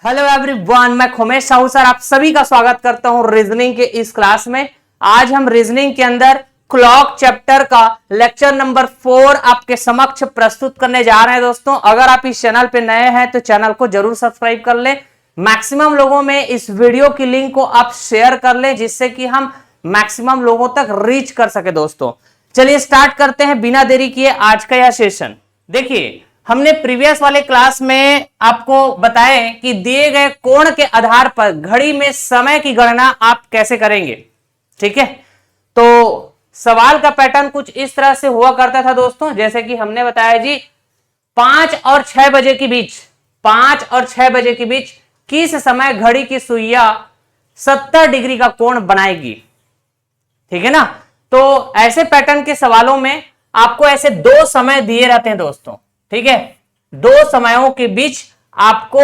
Hello everyone, मैं Khumesh Sahu sir आप सभी का स्वागत करता हूं रीजनिंग के इस क्लास में। आज हम रीजनिंग के अंदर क्लॉक चैप्टर का लेक्चर नंबर 4 आपके समक्ष प्रस्तुत करने जा रहे हैं। दोस्तों, अगर आप इस चैनल पे नए हैं तो चैनल को जरूर सब्सक्राइब कर लें। मैक्सिमम लोगों में इस वीडियो की लिंक को आप शेयर कर लें, जिससे कि हम मैक्सिमम लोगों तक रीच कर सके। दोस्तों, चलिए स्टार्ट करते हैं बिना देरी किए आज का यह सेशन। देखिए, हमने प्रीवियस वाले क्लास में आपको बताया कि दिए गए कोण के आधार पर घड़ी में समय की गणना आप कैसे करेंगे। ठीक है, तो सवाल का पैटर्न कुछ इस तरह से हुआ करता था दोस्तों, जैसे कि हमने बताया जी 5 और 6 बजे के बीच 5 और 6 बजे के बीच किस समय घड़ी की सुइया 70 डिग्री का कोण बनाएगी। ठीक है ना। तो ऐसे पैटर्न के सवालों में आपको ऐसे दो समय दिए रहते हैं दोस्तों। ठीक है, दो समयों के बीच आपको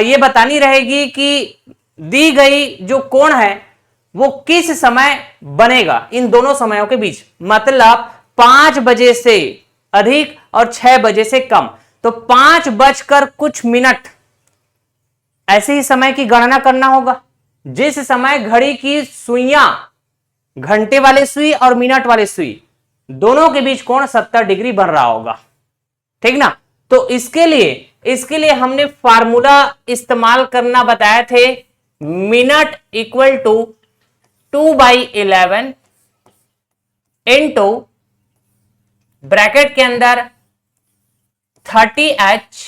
ये बतानी रहेगी कि दी गई जो कोण है वो किस समय बनेगा इन दोनों समयों के बीच। मतलब 5 बजे से अधिक और 6 बजे से कम। तो 5 बजकर कुछ मिनट ऐसे ही समय की गणना करना होगा जिस समय घड़ी की सुइयां, घंटे वाले सुई और मिनट वाले सुई दोनों के बीच कोण 70 डिग्री बन रहा होगा। ठीक ना। तो इसके लिए हमने फार्मूला इस्तेमाल करना बताए थे। Minute equal to 2/11 into bracket के अंदर 30h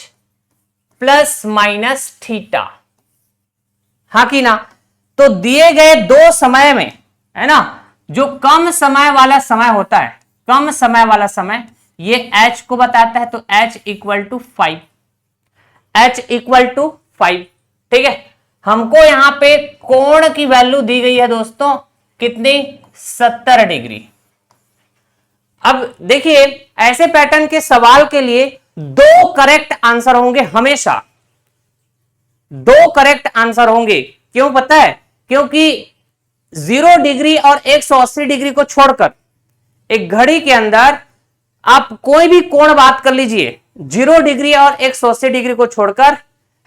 प्लस माइनस थीटा। हाँ कि ना। तो दिए गए दो समय में, है ना, जो कम समय वाला समय होता है, कम समय वाला समय ये h को बताता है। तो h equal to 5, h equal to 5। ठीक है, हमको यहां पे कोण की वैल्यू दी गई है दोस्तों, कितनी? 70 डिग्री। अब देखिए, ऐसे पैटर्न के सवाल के लिए दो करेक्ट आंसर होंगे हमेशा। दो करेक्ट आंसर होंगे। क्यों पता है? क्योंकि 0 डिग्री और 180 डिग्री को छोड़कर एक घड़ी के अंदर आप कोई भी कोण बात कर लीजिए, 0 डिग्री और 180 डिग्री को छोड़कर,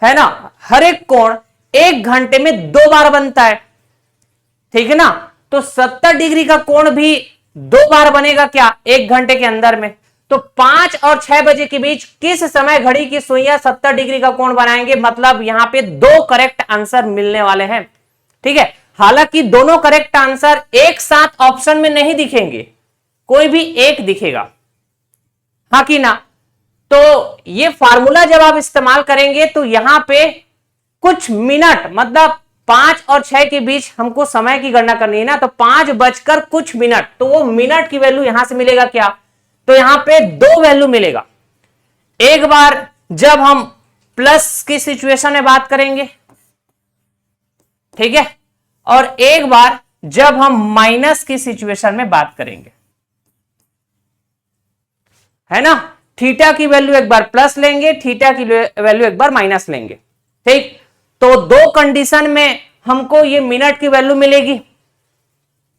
है ना, हर एक कोण 1 घंटे में 2 बार बनता है। ठीक है ना। तो 70 डिग्री का कोण भी 2 बार बनेगा क्या? 1 घंटे के अंदर में। तो 5 और 6 बजे के बीच किस समय घड़ी की सुइयां 70 डिग्री का कोण बनाएंगे? मतलब यहां पे दो करेक्ट आंसर मिलने वाले हैं। ठीक है, हालांकि दोनों करेक्ट आंसर एक साथ ऑप्शन में नहीं दिखेंगे, कोई भी एक दिखेगा। हाँ कि ना। तो ये फार्मूला जब आप इस्तेमाल करेंगे तो यहां पे कुछ मिनट, मतलब 5 और 6 के बीच हमको समय की गणना करनी है ना, तो 5 बजकर कुछ मिनट, तो वो मिनट की वैल्यू यहां से मिलेगा क्या? तो यहां पे दो वैल्यू मिलेगा। एक बार जब हम प्लस की सिचुएशन में बात करेंगे, ठीक है, और एक बार जब हम माइनस की सिचुएशन में बात करेंगे, है ना। थीटा की वैल्यू एक बार प्लस लेंगे, थीटा की वैल्यू एक बार माइनस लेंगे। ठीक, तो दो कंडीशन में हमको ये मिनट की वैल्यू मिलेगी,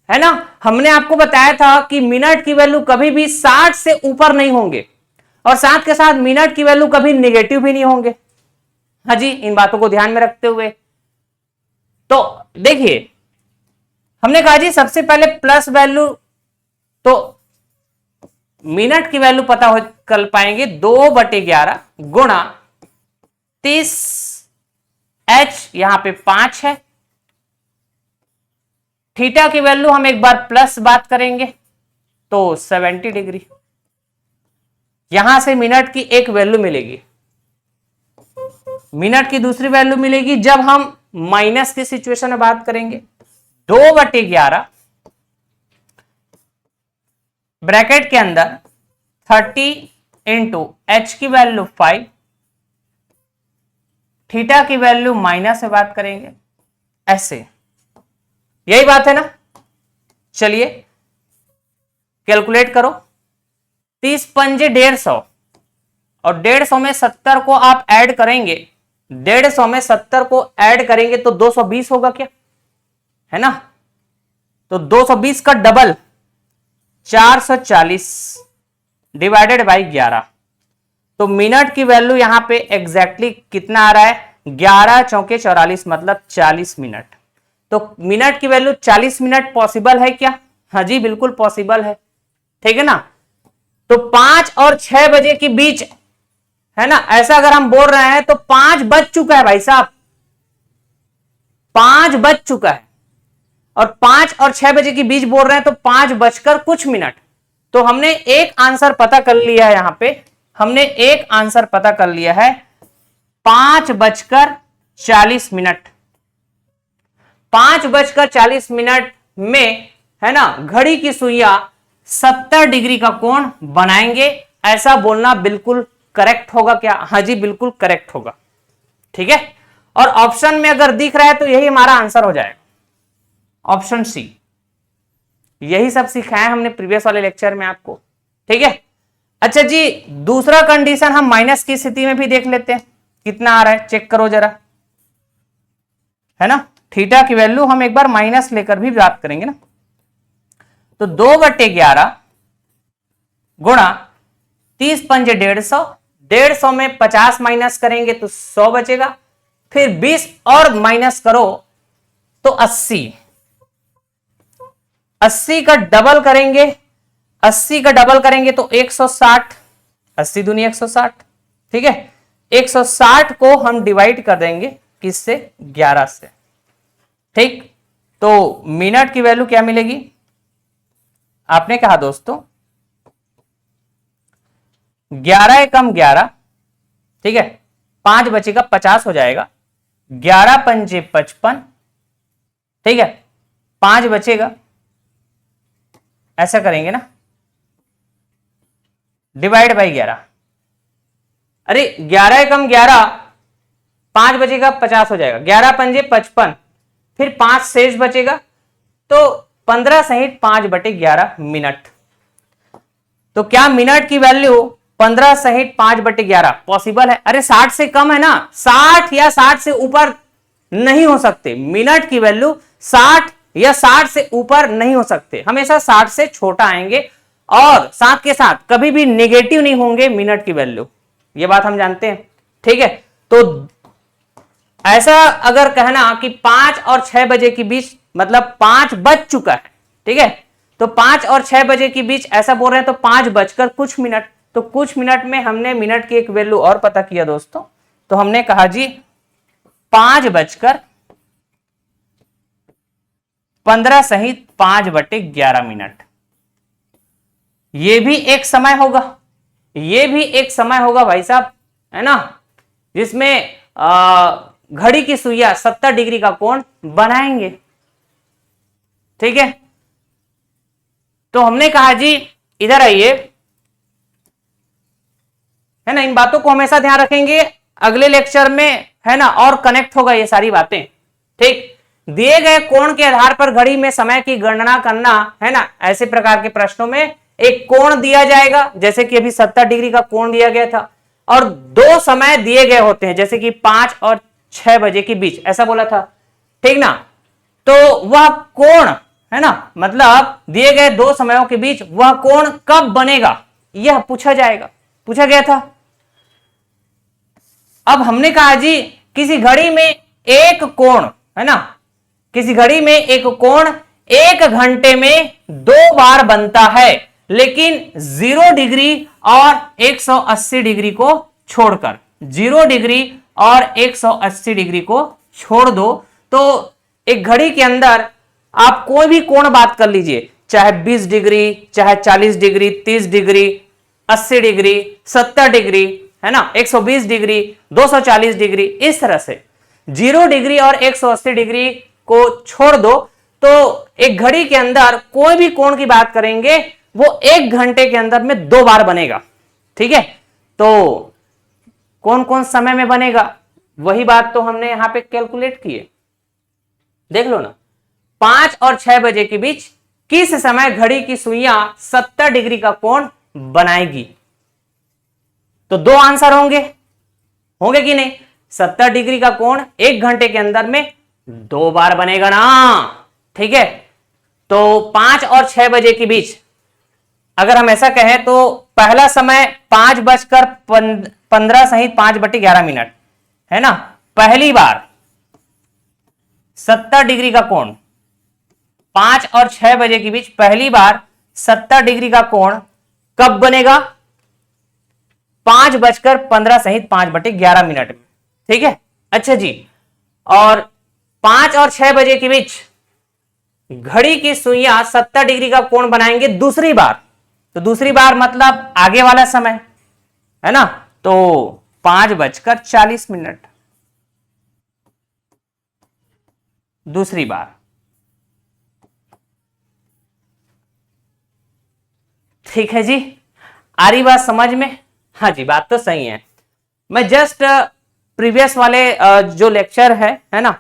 है ना। हमने आपको बताया था कि मिनट की वैल्यू कभी भी 60 से ऊपर नहीं होंगे, और साथ के साथ मिनट की वैल्यू कभी नेगेटिव भी नहीं होंगे। हाँ जी, इन बातों को ध्यान में रखते हुए तो देखिए, हमने कहा जी सबसे पहले प्लस वैल्यू, तो मिनट की वैल्यू पता हो कर पाएंगे 2/11 गुणा 30, h यहां पे 5 है। थीटा की वैल्यू हम एक बार प्लस बात करेंगे तो 70 डिग्री। यहां से मिनट की एक वैल्यू मिलेगी, मिनट की दूसरी वैल्यू मिलेगी जब हम माइनस की सिचुएशन में बात करेंगे। 2/11 ब्रैकेट के अंदर 30 इंटू एच की वैल्यू 5, थीटा की वैल्यू माइनस से बात करेंगे, ऐसे। यही बात है ना। चलिए कैलकुलेट करो। 30 पंजे 150, और 150 में 70 को आप ऐड करेंगे, 150 में 70 को ऐड करेंगे तो 220 होगा क्या, है ना। तो 220 का डबल 440 डिवाइडेड बाई 11। तो मिनट की वैल्यू यहां पे एग्जैक्टली कितना आ रहा है? 11 चौके 44 मतलब 40 मिनट। तो मिनट की वैल्यू 40 मिनट पॉसिबल है क्या? हाँ जी बिल्कुल पॉसिबल है, ठीक है ना। तो 5 और 6 बजे के बीच, है ना, ऐसा अगर हम बोल रहे हैं तो 5 बज चुका है भाई साहब, 5 बज चुका है। और 5 और 6 बजे के बीच बोल रहे हैं तो 5 बजकर कुछ मिनट। तो हमने एक आंसर पता कर लिया है, यहां पे हमने एक आंसर पता कर लिया है, 5:40 5:40 में, है ना, घड़ी की सुइयां 70 डिग्री का कोण बनाएंगे। ऐसा बोलना बिल्कुल करेक्ट होगा क्या? हाँ जी बिल्कुल करेक्ट होगा, ठीक है। और ऑप्शन में अगर दिख रहा है तो यही हमारा आंसर हो जाएगा, ऑप्शन सी। यही सब सिखाया हमने प्रीवियस वाले लेक्चर में आपको, ठीक है। अच्छा जी, दूसरा कंडीशन हम माइनस की स्थिति में भी देख लेते हैं, कितना आ रहा है चेक करो जरा, है ना। थीटा की वैल्यू हम एक बार माइनस लेकर भी बात करेंगे ना। तो 2/11 गुणा 30 पंजे 150, 150 में 50 माइनस करेंगे तो 100 बचेगा, फिर 20 और माइनस करो तो 80, 80 का डबल करेंगे, 80 का डबल करेंगे तो 160, 80 दूनी 160, ठीक है। 160 को हम डिवाइड कर देंगे किससे? 11 से, ठीक। तो मिनट की वैल्यू क्या मिलेगी? आपने कहा दोस्तों 11 एकम 11, ठीक है, 5 बचेगा 50 हो जाएगा, 11 पंजे 55, ठीक है, 5 बचेगा, ऐसा करेंगे ना, डिवाइड बाई 11। अरे 11 एकम 11, 5 बचेगा 50 हो जाएगा, 11 पंजे 55, फिर 5 शेष बचेगा, तो 15 सहित 5/11 मिनट। तो क्या मिनट की वैल्यू 15 सहित 5/11 पॉसिबल है? अरे 60 से कम है ना, 60 या 60 से ऊपर नहीं हो सकते। मिनट की वैल्यू 60 या 60 से ऊपर नहीं हो सकते, हमेशा 60 से छोटा आएंगे, और साथ के साथ कभी भी नेगेटिव नहीं होंगे मिनट की वैल्यू, ये बात हम जानते हैं, ठीक है। तो ऐसा अगर कहना कि 5 और 6 बजे के बीच, मतलब 5 बज चुका है, ठीक है, तो 5 और 6 बजे के बीच ऐसा बोल रहे हैं तो 5 बजकर कुछ मिनट। तो कुछ मिनट में हमने मिनट की एक वैल्यू और पता किया दोस्तों, तो हमने कहा जी 5:15 सहित 5/11 मिनट। ये भी एक समय होगा, ये भी एक समय होगा भाई साहब, है ना, जिसमें घड़ी की सुइया 70 डिग्री का कोण बनाएंगे, ठीक है। तो हमने कहा जी इधर आइए, है ना, इन बातों को हमेशा ध्यान रखेंगे, अगले लेक्चर में, है ना, और कनेक्ट होगा ये सारी बातें, ठीक। दिए गए कोण के आधार पर घड़ी में समय की गणना करना, है ना, ऐसे प्रकार के प्रश्नों में एक कोण दिया जाएगा, जैसे कि अभी 70 डिग्री का कोण दिया गया था, और 2 समय दिए गए होते हैं, जैसे कि 5 और 6 बजे के बीच, ऐसा बोला था, ठीक ना। तो वह कोण, है ना, मतलब दिए गए 2 समयों के बीच वह कोण कब बनेगा, यह पूछा जाएगा, पूछा गया था। अब हमने कहा जी किसी घड़ी में एक कोण, है ना, किसी घड़ी में एक कोण 1 घंटे में 2 बार बनता है, लेकिन 0 डिग्री और 180 डिग्री को छोड़कर, 0 डिग्री और 180 डिग्री को छोड़ दो। तो एक घड़ी के अंदर आप कोई भी कोण बात कर लीजिए, चाहे 20 डिग्री, चाहे 40 डिग्री, 30 डिग्री, 80 डिग्री, 70 डिग्री, है ना, 120 डिग्री, 240 डिग्री, इस तरह से 0 डिग्री और 180 डिग्री को छोड़ दो। तो एक घड़ी के अंदर कोई भी कोण की बात करेंगे वो 1 घंटे के अंदर में 2 बार बनेगा, ठीक है। तो कौन कौन समय में बनेगा, वही बात तो हमने यहां पे कैलकुलेट की है, देख लो ना। 5 और 6 बजे के बीच किस समय घड़ी की सुइयां 70 डिग्री का कोण बनाएगी? तो 2 आंसर होंगे, होंगे कि नहीं? 70 डिग्री का कोण 1 घंटे के अंदर में 2 बार बनेगा ना, ठीक है। तो 5 और 6 बजे के बीच अगर हम ऐसा कहें तो पहला समय 5:15 सहित 5/11 मिनट, है ना, पहली बार 70 डिग्री का कोण 5 और 6 बजे के बीच पहली बार 70 डिग्री का कोण कब बनेगा? 5:15 सहित 5/11 मिनट में। ठीक है, अच्छा जी। और 5 और 6 बजे के बीच घड़ी की सुइयां 70 डिग्री का कोण बनाएंगे दूसरी बार। तो दूसरी बार मतलब आगे वाला समय है ना, तो 5:40 दूसरी बार। ठीक है जी, आ रही बात समझ में? हाँ जी, बात तो सही है। मैं जस्ट प्रीवियस वाले जो लेक्चर है ना,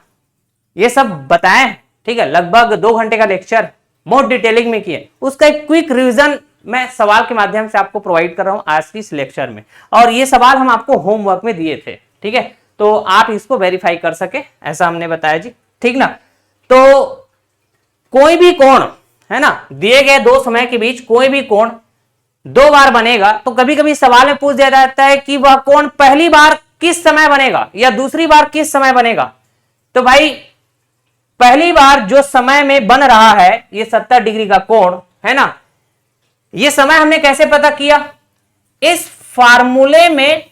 ये सब बताएं। ठीक है, लगभग 2 घंटे का लेक्चर बहुत डिटेलिंग में किए, उसका एक क्विक रिवीजन मैं सवाल के माध्यम से आपको प्रोवाइड कर रहा हूं आज की इस लेक्चर में। और ये सवाल हम आपको होमवर्क में दिए थे। ठीक है, तो आप इसको वेरीफाई कर सके, ऐसा हमने बताया जी। ठीक ना, तो कोई भी कोण है ना, दिए गए दो समय के बीच कोई भी कोण 2 बार बनेगा, तो कभी कभी सवाल में पूछ दिया जाता है कि वह कोण पहली बार किस समय बनेगा या दूसरी बार किस समय बनेगा। तो भाई पहली बार जो समय में बन रहा है ये 70 डिग्री का कोण है ना, ये समय हमने कैसे पता किया? इस फार्मूले में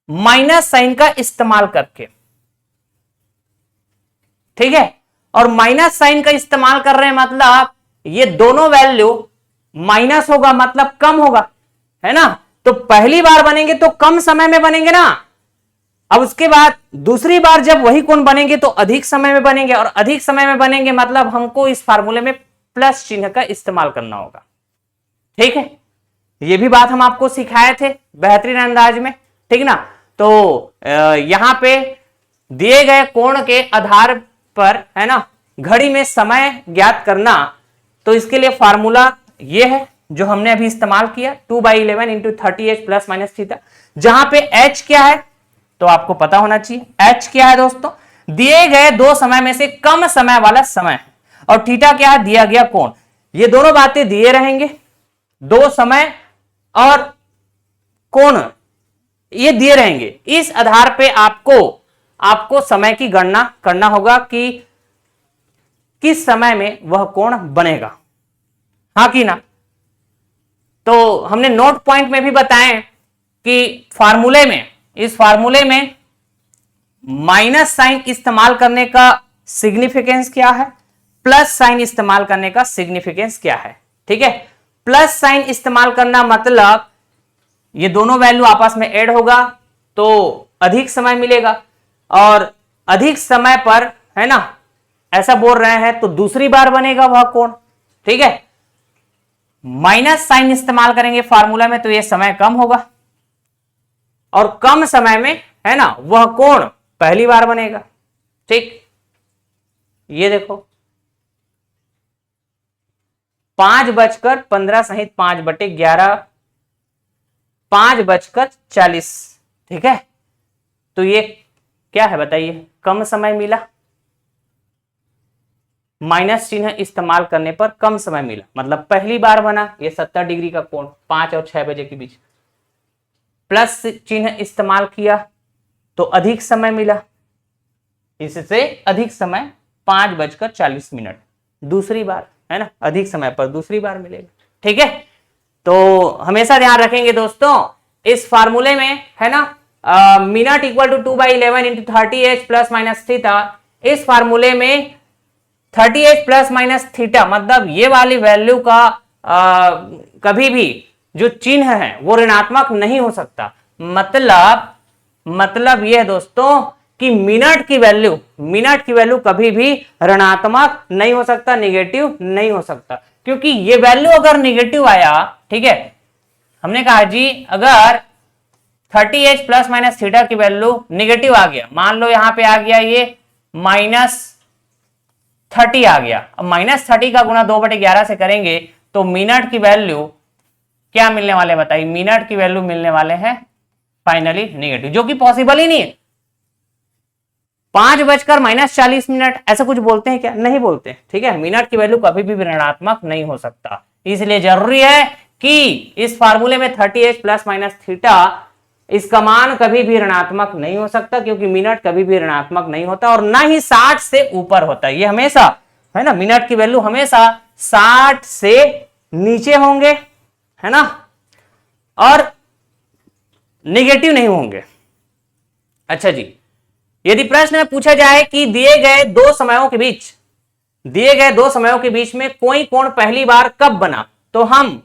माइनस साइन का इस्तेमाल करके। ठीक है, और माइनस साइन का इस्तेमाल कर रहे हैं मतलब ये दोनों वैल्यू माइनस होगा मतलब कम होगा, है ना। तो पहली बार बनेंगे तो कम समय में बनेंगे ना। अब उसके बाद दूसरी बार जब वही कोण बनेंगे तो अधिक समय में बनेंगे, और अधिक समय में बनेंगे मतलब हमको इस फार्मूले में प्लस चिन्ह का इस्तेमाल करना होगा। ठीक है, ये भी बात हम आपको सिखाए थे बेहतरीन अंदाज में। ठीक ना, तो यहां पे दिए गए कोण के आधार पर है ना घड़ी में समय ज्ञात करना, तो इसके लिए फार्मूला ये है जो हमने अभी इस्तेमाल किया 2/11 into 30h plus minus theta. जहां पे h क्या है तो आपको पता होना चाहिए। h क्या है दोस्तों? दिए गए दो समय में से कम समय वाला समय है, और थीटा क्या है? दिया गया कोण। ये दोनों बातें दिए रहेंगे, दो समय और कोण ये दिए रहेंगे। इस आधार पे आपको समय की गणना करना होगा कि किस समय में वह कोण बनेगा, हाँ कि ना। तो हमने नोट पॉइंट में भी बताएं कि इस फार्मूले में माइनस साइन इस्तेमाल करने का सिग्निफिकेंस क्या है, प्लस साइन इस्तेमाल करने का सिग्निफिकेंस क्या है। ठीक है, प्लस साइन इस्तेमाल करना मतलब ये दोनों वैल्यू आपस में ऐड होगा तो अधिक समय मिलेगा, और अधिक समय पर है ना ऐसा बोल रहे हैं तो दूसरी बार बनेगा वह कोण। ठीक है, माइनस साइन इस्तेमाल करेंगे फार्मूला में तो यह समय कम होगा, और कम समय में है ना वह कोण पहली बार बनेगा। ठीक, ये देखो 5:15 सहित 5/11 5:40। ठीक है, तो ये क्या है बताइए? कम समय मिला, माइनस चिन्ह इस्तेमाल करने पर कम समय मिला, मतलब पहली बार बना ये 70 डिग्री का कोण 5 और 6 बजे के बीच। प्लस चिन्ह इस्तेमाल किया तो अधिक समय मिला, इससे अधिक समय 5:40 दूसरी बार है ना, अधिक समय पर दूसरी बार मिलेगा। ठीक है, तो हमेशा ध्यान रखेंगे दोस्तों इस फार्मूले में है ना minute equal to 2/11 into 30h plus minus theta. इस फार्मूले में 30h प्लस माइनस थीटा मतलब ये वाली वैल्यू का कभी भी जो चिन्ह है वो ऋणात्मक नहीं हो सकता। मतलब यह दोस्तों कि मिनट की वैल्यू कभी भी ऋणात्मक नहीं हो सकता, निगेटिव नहीं हो सकता, क्योंकि ये वैल्यू अगर निगेटिव आया, ठीक है, हमने कहा जी अगर 30h प्लस माइनस थीटा की वैल्यू निगेटिव आ गया, मान लो यहां पे आ गया ये -30 आ गया, अब -30 का गुणा 2/11 से करेंगे तो मिनट की वैल्यू क्या मिलने वाले बताइए? मिनट की वैल्यू मिलने वाले हैं फाइनली निगेटिव, जो कि पॉसिबल ही नहीं है। 5:40 ऐसा कुछ बोलते हैं क्या? नहीं बोलते। ठीक है, मिनट की वैल्यू कभी भी ऋणात्मक नहीं हो सकता, इसलिए जरूरी है कि इस फार्मूले में 30h प्लस माइनस थीटा इसका मान कभी भी ऋणात्मक नहीं हो सकता, क्योंकि मिनट कभी भी ऋणात्मक नहीं होता और ना ही 60 से ऊपर होता है। ये हमेशा है ना, मिनट की वैल्यू हमेशा 60 से नीचे होंगे, है ना, और नेगेटिव नहीं होंगे। अच्छा जी, यदि प्रश्न में पूछा जाए कि दिए गए दो समयों के बीच में कोई कोण पहली बार कब बना, तो हम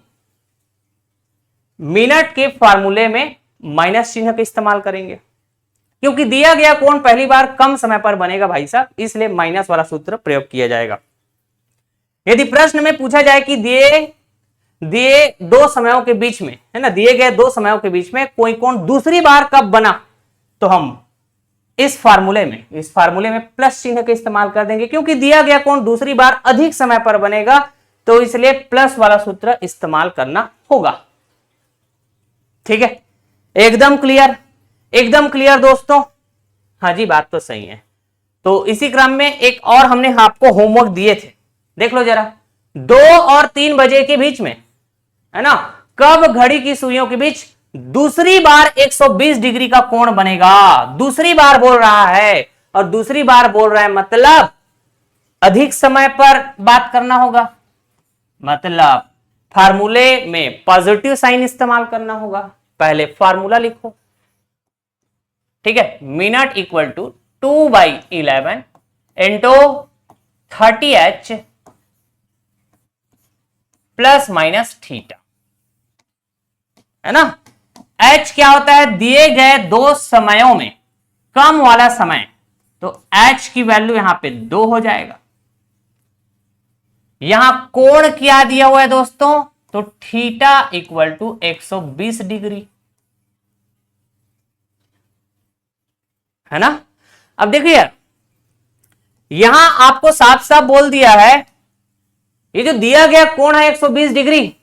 मिनट के फॉर्मूले में माइनस चिन्ह का इस्तेमाल करेंगे, क्योंकि दिया गया कोण पहली बार कम समय पर बनेगा भाई साहब, इसलिए माइनस वाला सूत्र प्रयोग किया जाएगा। यदि प्रश्न में पूछा जाए कि दिए दो समयों के बीच में, है ना, दिए गए दो समयों के बीच में कोई कोण दूसरी बार कब बना, तो हम इस फार्मूले में प्लस चिन्ह का इस्तेमाल कर देंगे, क्योंकि दिया गया कोण दूसरी बार अधिक समय पर बनेगा, तो इसलिए प्लस वाला सूत्र इस्तेमाल करना होगा। ठीक है, एकदम क्लियर दोस्तों। हाँ जी, बात तो सही है। तो इसी क्रम में एक और हमने आपको होमवर्क दिए थे, देख लो जरा। 2 और 3 बजे के बीच में, है ना, कब घड़ी की सुइयों के बीच दूसरी बार 120 डिग्री का कोण बनेगा। दूसरी बार बोल रहा है, और दूसरी बार बोल रहा है मतलब अधिक समय पर बात करना होगा, मतलब फार्मूले में पॉजिटिव साइन इस्तेमाल करना होगा। पहले फार्मूला लिखो, ठीक है। Minute equal to 2/11 into 30h plus minus theta, है ना। h क्या होता है, दिए गए दो समयों में कम वाला समय, तो h की वैल्यू यहां पे 2 हो जाएगा। यहां कोण क्या दिया हुआ है दोस्तों, तो थीटा इक्वल टू 120 डिग्री, है ना। अब देखिए यार, यहां आपको साफ साफ बोल दिया है, ये जो दिया गया कोण है 120 डिग्री,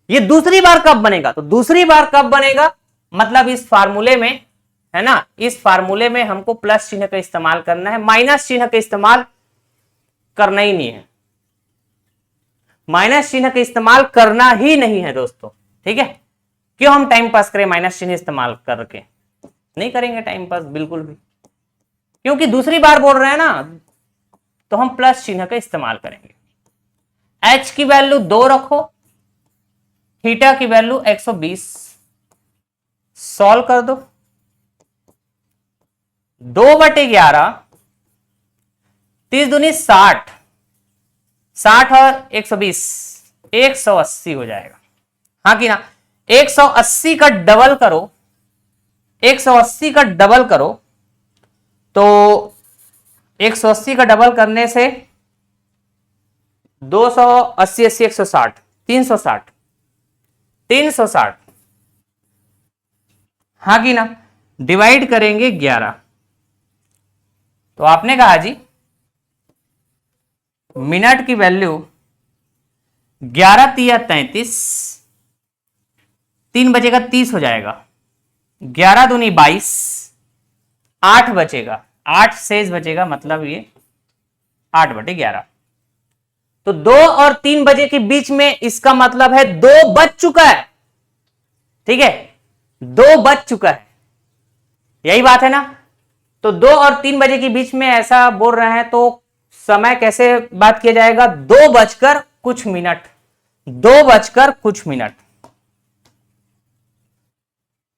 ये दूसरी बार कब बनेगा, तो दूसरी बार कब बनेगा मतलब इस फार्मूले में, है ना, इस फार्मूले में हमको प्लस चिन्ह का इस्तेमाल करना है, माइनस चिन्ह का इस्तेमाल करना ही नहीं है। माइनस चिन्ह का इस्तेमाल करना ही नहीं है दोस्तों, ठीक है। क्यों हम टाइम पास करें माइनस चिन्ह इस्तेमाल करके, नहीं करेंगे टाइम पास बिल्कुल भी, क्योंकि दूसरी बार बोल रहे हैं ना, तो हम प्लस चिन्ह का इस्तेमाल करेंगे। h की वैल्यू 2 रखो, थीटा की वैल्यू 120, सॉल्व कर दो। 2/11, 30 दूनी 60, 60 और 120 180 हो जाएगा, हाँ कि ना। 180 का डबल करो, 180 का डबल करो, तो 180 का डबल करने से 280 80 160 360 360, हाँ कि ना। डिवाइड करेंगे 11, तो आपने कहा जी मिनट की वैल्यू 11 तिया 33, 3 बचेगा 30 हो जाएगा, 11 दूनी 22, 8 बचेगा, 8 शेष बचेगा, मतलब ये 8/11। तो 2 और 3 बजे के बीच में, इसका मतलब है 2 बज चुका है, ठीक है, 2 बज चुका है, यही बात है ना। तो 2 और 3 बजे के बीच में ऐसा बोल रहे हैं, तो समय कैसे बात किया जाएगा, 2 बजकर कुछ मिनट, 2 बजकर कुछ मिनट।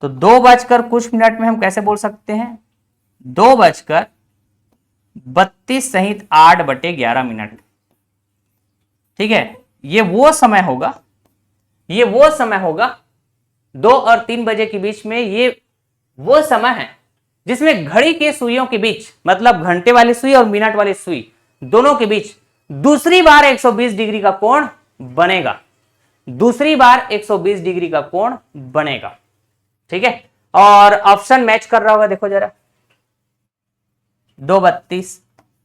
तो 2 बजकर कुछ मिनट में हम कैसे बोल सकते हैं, 2 बजकर 32 सहित 8/11 मिनट, ठीक है। ये वो समय होगा, 2 और 3 बजे के बीच में, ये वो समय है जिसमें घड़ी के सुइयों के बीच, मतलब घंटे वाली सुई और मिनट वाली सुई दोनों के बीच दूसरी बार 120 डिग्री का कोण बनेगा, दूसरी बार 120 डिग्री का कोण बनेगा, ठीक है। और ऑप्शन मैच कर रहा होगा, देखो जरा, 2 32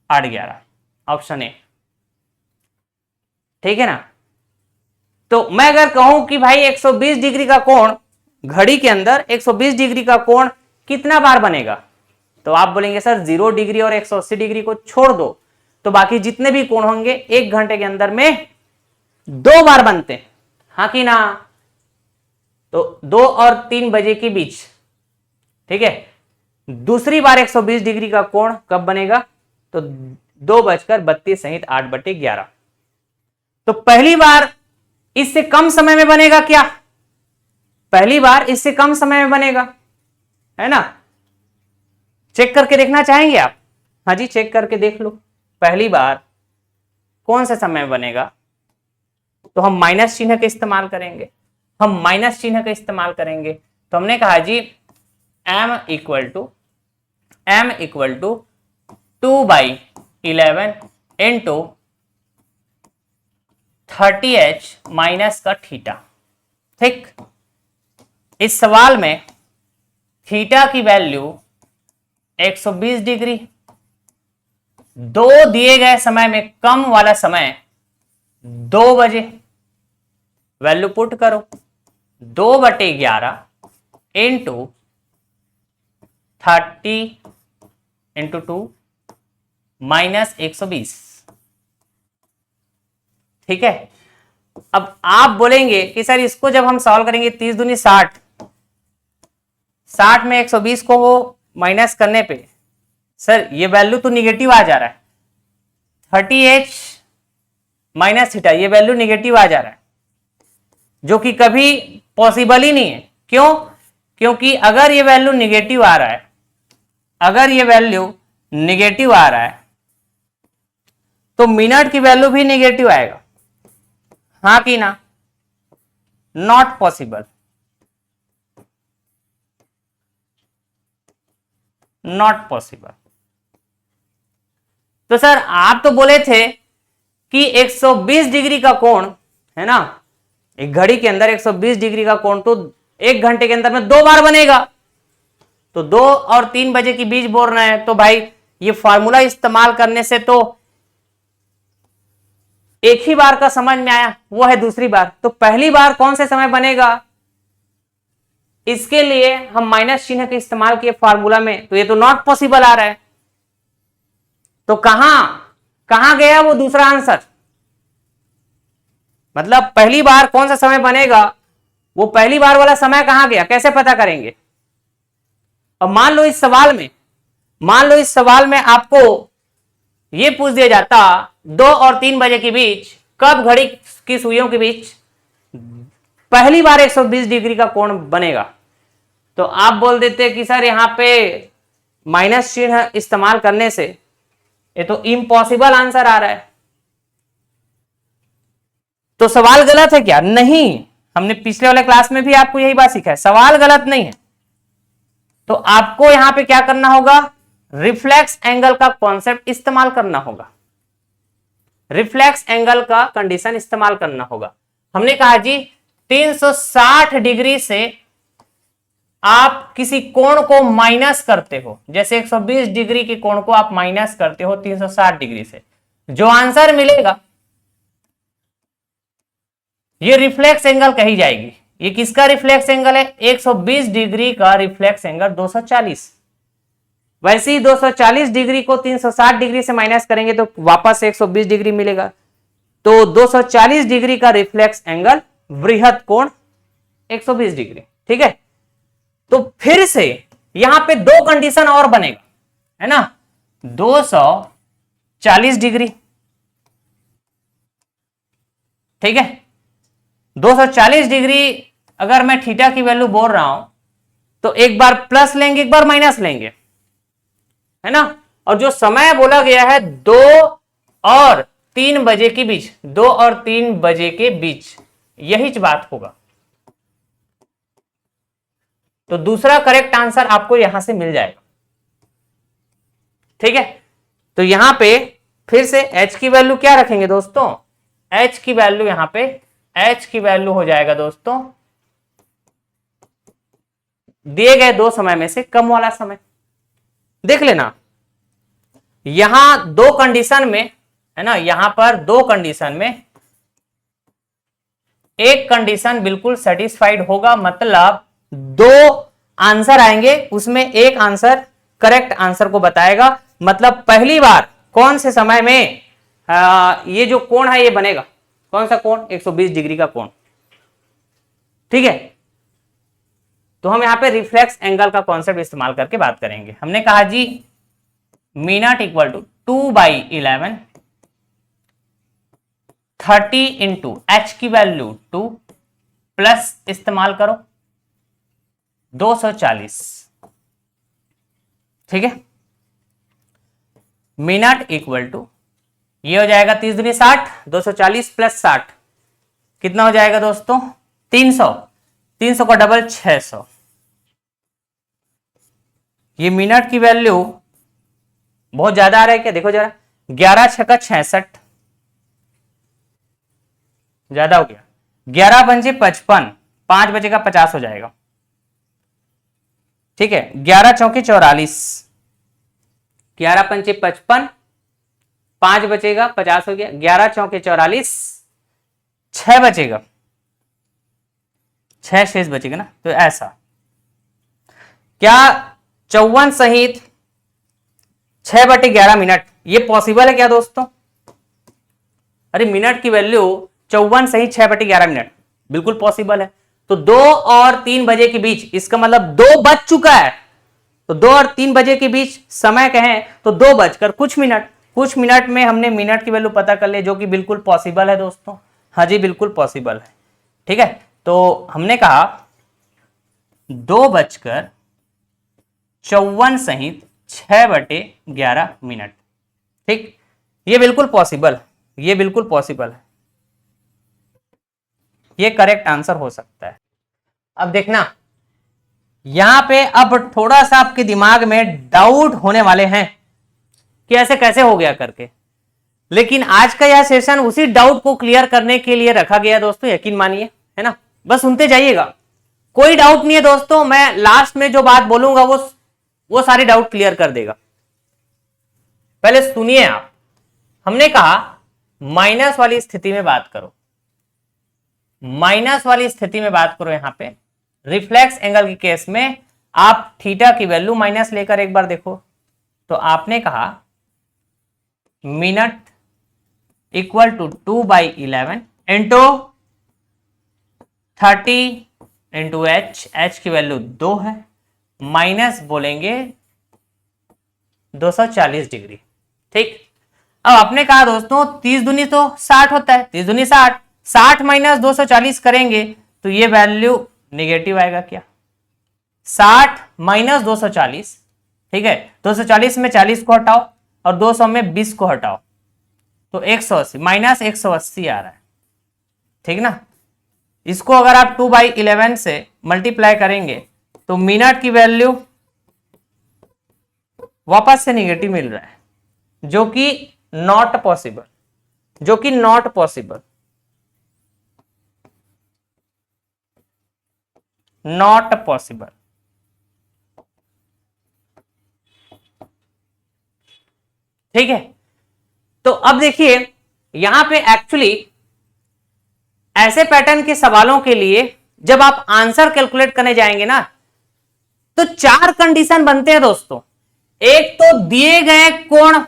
8 11, ऑप्शन ए, ठीक है ना। तो मैं अगर कहूं कि भाई 120 डिग्री का कोण, घड़ी के अंदर 120 डिग्री का कोण कितना बार बनेगा, तो आप बोलेंगे सर 0 डिग्री और 180 डिग्री को छोड़ दो, तो बाकी जितने भी कोण होंगे 1 घंटे के अंदर में 2 बार बनते हैं, हाँ कि ना। तो 2 और 3 बजे के बीच, ठीक है। दूसरी बार 120 डिग्री का कोण कब बनेगा? तो 2:32 सहित 8/11। तो पहली बार इससे कम समय में बनेगा क्या? पहली बार इससे कम समय में बनेगा, है ना? चेक करके देखना चाहेंगे आप? हाँ जी, चेक करके देख लो पहली बार कौन से समय में बनेगा। तो हम माइनस चिन्ह का इस्तेमाल करेंगे, हम माइनस चिन्ह का इस्तेमाल करेंगे। तो हमने कहा जी m equal to 2/11 into 30h minus का थीटा। ठीक, इस सवाल में थीटा की वैल्यू 120 डिग्री, दो दिए गए समय में कम वाला समय 2 बजे, वैल्यू पुट करो 2/11 इंटू 30 इंटू 2 माइनस 120। ठीक है, अब आप बोलेंगे कि सर इसको जब हम सॉल्व करेंगे 30 दूनी 60, 60 में 120 को वो माइनस करने पे सर ये वैल्यू तो निगेटिव आ जा रहा है, 30h माइनस थीटा, ये वैल्यू निगेटिव आ जा रहा है, जो कि कभी पॉसिबल ही नहीं है। क्यों? क्योंकि अगर ये वैल्यू निगेटिव आ रहा है, अगर ये वैल्यू निगेटिव आ रहा है तो मिनट की वैल्यू भी निगेटिव आएगा, हाँ कि ना? Not possible, not possible. तो सर आप तो बोले थे कि 120 डिग्री का कोण है ना, एक घड़ी के अंदर 120 डिग्री का कोण तो 1 घंटे के अंदर में 2 बार बनेगा। तो 2 और 3 बजे के बीच बोल रहे हैं, तो भाई ये फॉर्मूला इस्तेमाल करने से तो एक ही बार का समझ में आया, वो है दूसरी बार। तो पहली बार कौन से समय बनेगा, इसके लिए हम माइनस चिन्ह का इस्तेमाल किए फॉर्मूला में, तो ये तो नॉट पॉसिबल आ रहा है। तो कहां गया वो दूसरा आंसर? मतलब पहली बार कौन सा समय बनेगा, वो पहली बार वाला समय कहां गया, कैसे पता करेंगे? अब मान लो इस सवाल में आपको ये पूछ दिया जाता 2 और 3 बजे के बीच, कब घड़ी की सुइयों के बीच पहली बार 120 डिग्री का कोण बनेगा, तो आप बोल देते कि सर यहां पे माइनस चिन्ह इस्तेमाल करने से ये तो इम्पॉसिबल आंसर आ रहा है। तो सवाल गलत है क्या? नहीं, हमने पिछले वाले क्लास में भी आपको यही बात सिखाया, सवाल गलत नहीं है। तो आपको यहां पे क्या करना होगा, रिफ्लेक्स एंगल का कॉन्सेप्ट इस्तेमाल करना होगा, रिफ्लेक्स एंगल का कंडीशन इस्तेमाल करना होगा। हमने कहा जी 360 डिग्री से आप किसी कोण को माइनस करते हो, जैसे 120 डिग्री के कोण को आप माइनस करते हो 360 डिग्री से, जो आंसर मिलेगा ये रिफ्लेक्स एंगल कही जाएगी। ये किसका रिफ्लेक्स एंगल है? 120 डिग्री का रिफ्लेक्स एंगल 240। वैसे ही 240 डिग्री को 360 डिग्री से माइनस करेंगे तो वापस 120 डिग्री मिलेगा। तो 240 डिग्री का रिफ्लेक्स एंगल वृहत कोण 120 डिग्री। ठीक है, तो फिर से यहां पे 2 कंडीशन और बनेगा, है ना? 240 डिग्री, ठीक है, 240 डिग्री अगर मैं थीटा की वैल्यू बोल रहा हूं तो एक बार प्लस लेंगे, एक बार माइनस लेंगे, है ना? और जो समय बोला गया है 2 और 3 बजे के बीच, 2 और 3 बजे के बीच, यही बात होगा। तो दूसरा करेक्ट आंसर आपको यहां से मिल जाएगा। ठीक है, तो यहां पे फिर से h की वैल्यू क्या रखेंगे दोस्तों? h की वैल्यू यहां पे h की वैल्यू हो जाएगा दोस्तों दिए गए 2 समय में से कम वाला समय। देख लेना, यहां 2 कंडीशन में, है ना, यहां पर 2 कंडीशन में एक कंडीशन बिल्कुल सेटिस्फाइड होगा, मतलब 2 आंसर आएंगे, उसमें एक आंसर करेक्ट आंसर को बताएगा। मतलब पहली बार कौन से समय में ये जो कोण है ये बनेगा, कौन सा कोण? 120 डिग्री का कोण। ठीक है, तो हम यहाँ पे रिफ्लेक्स एंगल का कॉन्सेप्ट इस्तेमाल करके बात करेंगे। हमने कहा जी me not equal to 2/11 30 into H की वैल्यू 2 प्लस इस्तेमाल करो 240, ठीक है। मी नॉट इक्वल टू ये हो जाएगा 30 दूनी 60, 240 प्लस 60 कितना हो जाएगा दोस्तों 300, 300 का डबल 600। ये मिनट की वैल्यू बहुत ज्यादा आ रहा है क्या, देखो जरा 11 छक्का 66 ज्यादा हो गया, 11 पंजे 55, 5 बचेगा 50 हो जाएगा, ठीक है। 11 चौके 44, 11 पंजे 55, 5 बचेगा 50 हो गया, 11 चौके 44, 6 बचेगा, 6 शेष बचेगा ना। तो ऐसा क्या 54 सहित 6/11 मिनट ये पॉसिबल है क्या दोस्तों? अरे मिनट की वैल्यू 54 सहित 6/11 मिनट बिल्कुल पॉसिबल है। तो 2 और 3 बजे के बीच, इसका मतलब 2 बज चुका है, तो 2 और 3 बजे के बीच समय कहें तो 2 बजकर कुछ मिनट, कुछ मिनट में हमने मिनट की वैल्यू पता कर ली, जो कि बिल्कुल पॉसिबल है दोस्तों। हाँ जी बिल्कुल पॉसिबल है, ठीक है। तो हमने कहा 2:54 सहित 6/11 मिनट, ठीक। ये बिल्कुल पॉसिबल है, ये बिल्कुल पॉसिबल है, ये करेक्ट आंसर हो सकता है। अब देखना यहां पे अब थोड़ा सा आपके दिमाग में डाउट होने वाले हैं कि ऐसे कैसे हो गया करके, लेकिन आज का यह सेशन उसी डाउट को क्लियर करने के लिए रखा गया दोस्तों, यकीन मानिए, है ना। बस सुनते जाइएगा, कोई डाउट नहीं है दोस्तों, मैं लास्ट में जो बात बोलूंगा वो सारी डाउट क्लियर कर देगा। पहले सुनिए आप, हमने कहा माइनस वाली स्थिति में बात करो, माइनस वाली स्थिति में बात करो। यहां पे रिफ्लेक्स एंगल के केस में आप थीटा की वैल्यू माइनस लेकर एक बार देखो, तो आपने कहा minute equal to 2/11 into 30 into H की वैल्यू 2 है, माइनस बोलेंगे 240 डिग्री, ठीक। अब आपने कहा दोस्तों 30 दूनी तो 60 होता है, 30 दूनी 60, 60 माइनस 240 करेंगे तो ये वैल्यू नेगेटिव आएगा क्या, 60 माइनस 240, ठीक है। 240 में 40 को हटाओ और 200 में 20 को हटाओ तो 180, माइनस 180 आ रहा है, ठीक ना। इसको अगर आप 2/11 से मल्टीप्लाई करेंगे तो मिनट की वैल्यू वापस से नेगेटिव मिल रहा है, जो कि नॉट पॉसिबल, जो कि नॉट पॉसिबल, नॉट पॉसिबल, ठीक है। तो अब देखिए यहां पे एक्चुअली ऐसे पैटर्न के सवालों के लिए जब आप आंसर कैलकुलेट करने जाएंगे ना, तो 4 कंडीशन बनते हैं दोस्तों। एक तो दिए गए कोण,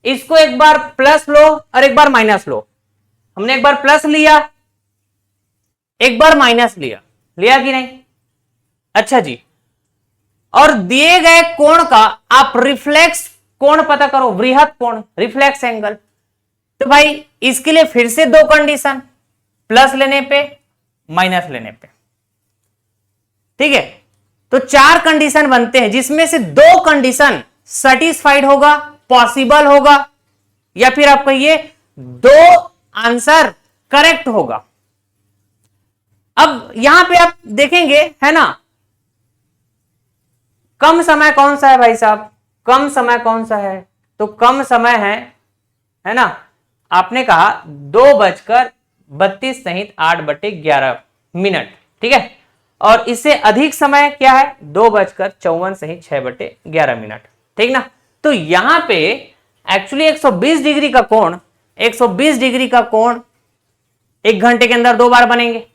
इसको एक बार प्लस लो और एक बार माइनस लो। हमने एक बार प्लस लिया, एक बार माइनस लिया, लिया कि नहीं? अच्छा जी। और दिए गए कोण का आप रिफ्लेक्स कोण पता करो, वृहत कोण, रिफ्लेक्स एंगल। तो भाई इसके लिए फिर से 2 कंडीशन, प्लस लेने पे माइनस लेने पे, ठीक है। तो 4 कंडीशन बनते हैं, जिसमें से 2 कंडीशन सेटिस्फाइड होगा, पॉसिबल होगा, या फिर आप कहिए 2 आंसर करेक्ट होगा। अब यहां पे आप देखेंगे, है ना, कम समय कौन सा है भाई साहब, कम समय कौन सा है? तो कम समय है ना, आपने कहा 2:32 सहित 8/11 मिनट, ठीक है। और इससे अधिक समय क्या है? 2:54 सहित 6/11 मिनट, ठीक ना। तो यहां पे एक्चुअली 120 डिग्री का कोण, 120 डिग्री का कोण 1 घंटे के अंदर 2 बार बनेंगे।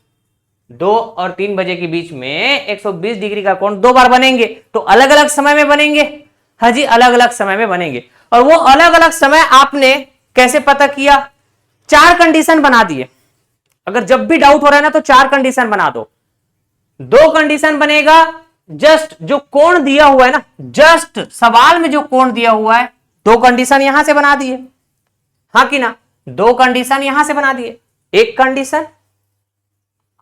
2 और 3 बजे के बीच में 120 डिग्री का कोण 2 बार बनेंगे, तो अलग अलग समय में बनेंगे। हाँ जी, अलग अलग समय में बनेंगे। और वो अलग अलग समय आपने कैसे पता किया? 4 कंडीशन बना दिए। अगर जब भी डाउट हो रहा है ना, तो 4 कंडीशन बना दो। दो कंडीशन बनेगा, जस्ट जो कोण दिया हुआ है ना, जस्ट सवाल में जो कोण दिया हुआ है, दो कंडीशन यहां से बना दिए, हाँ कि ना, दो कंडीशन यहां से बना दिए, एक कंडीशन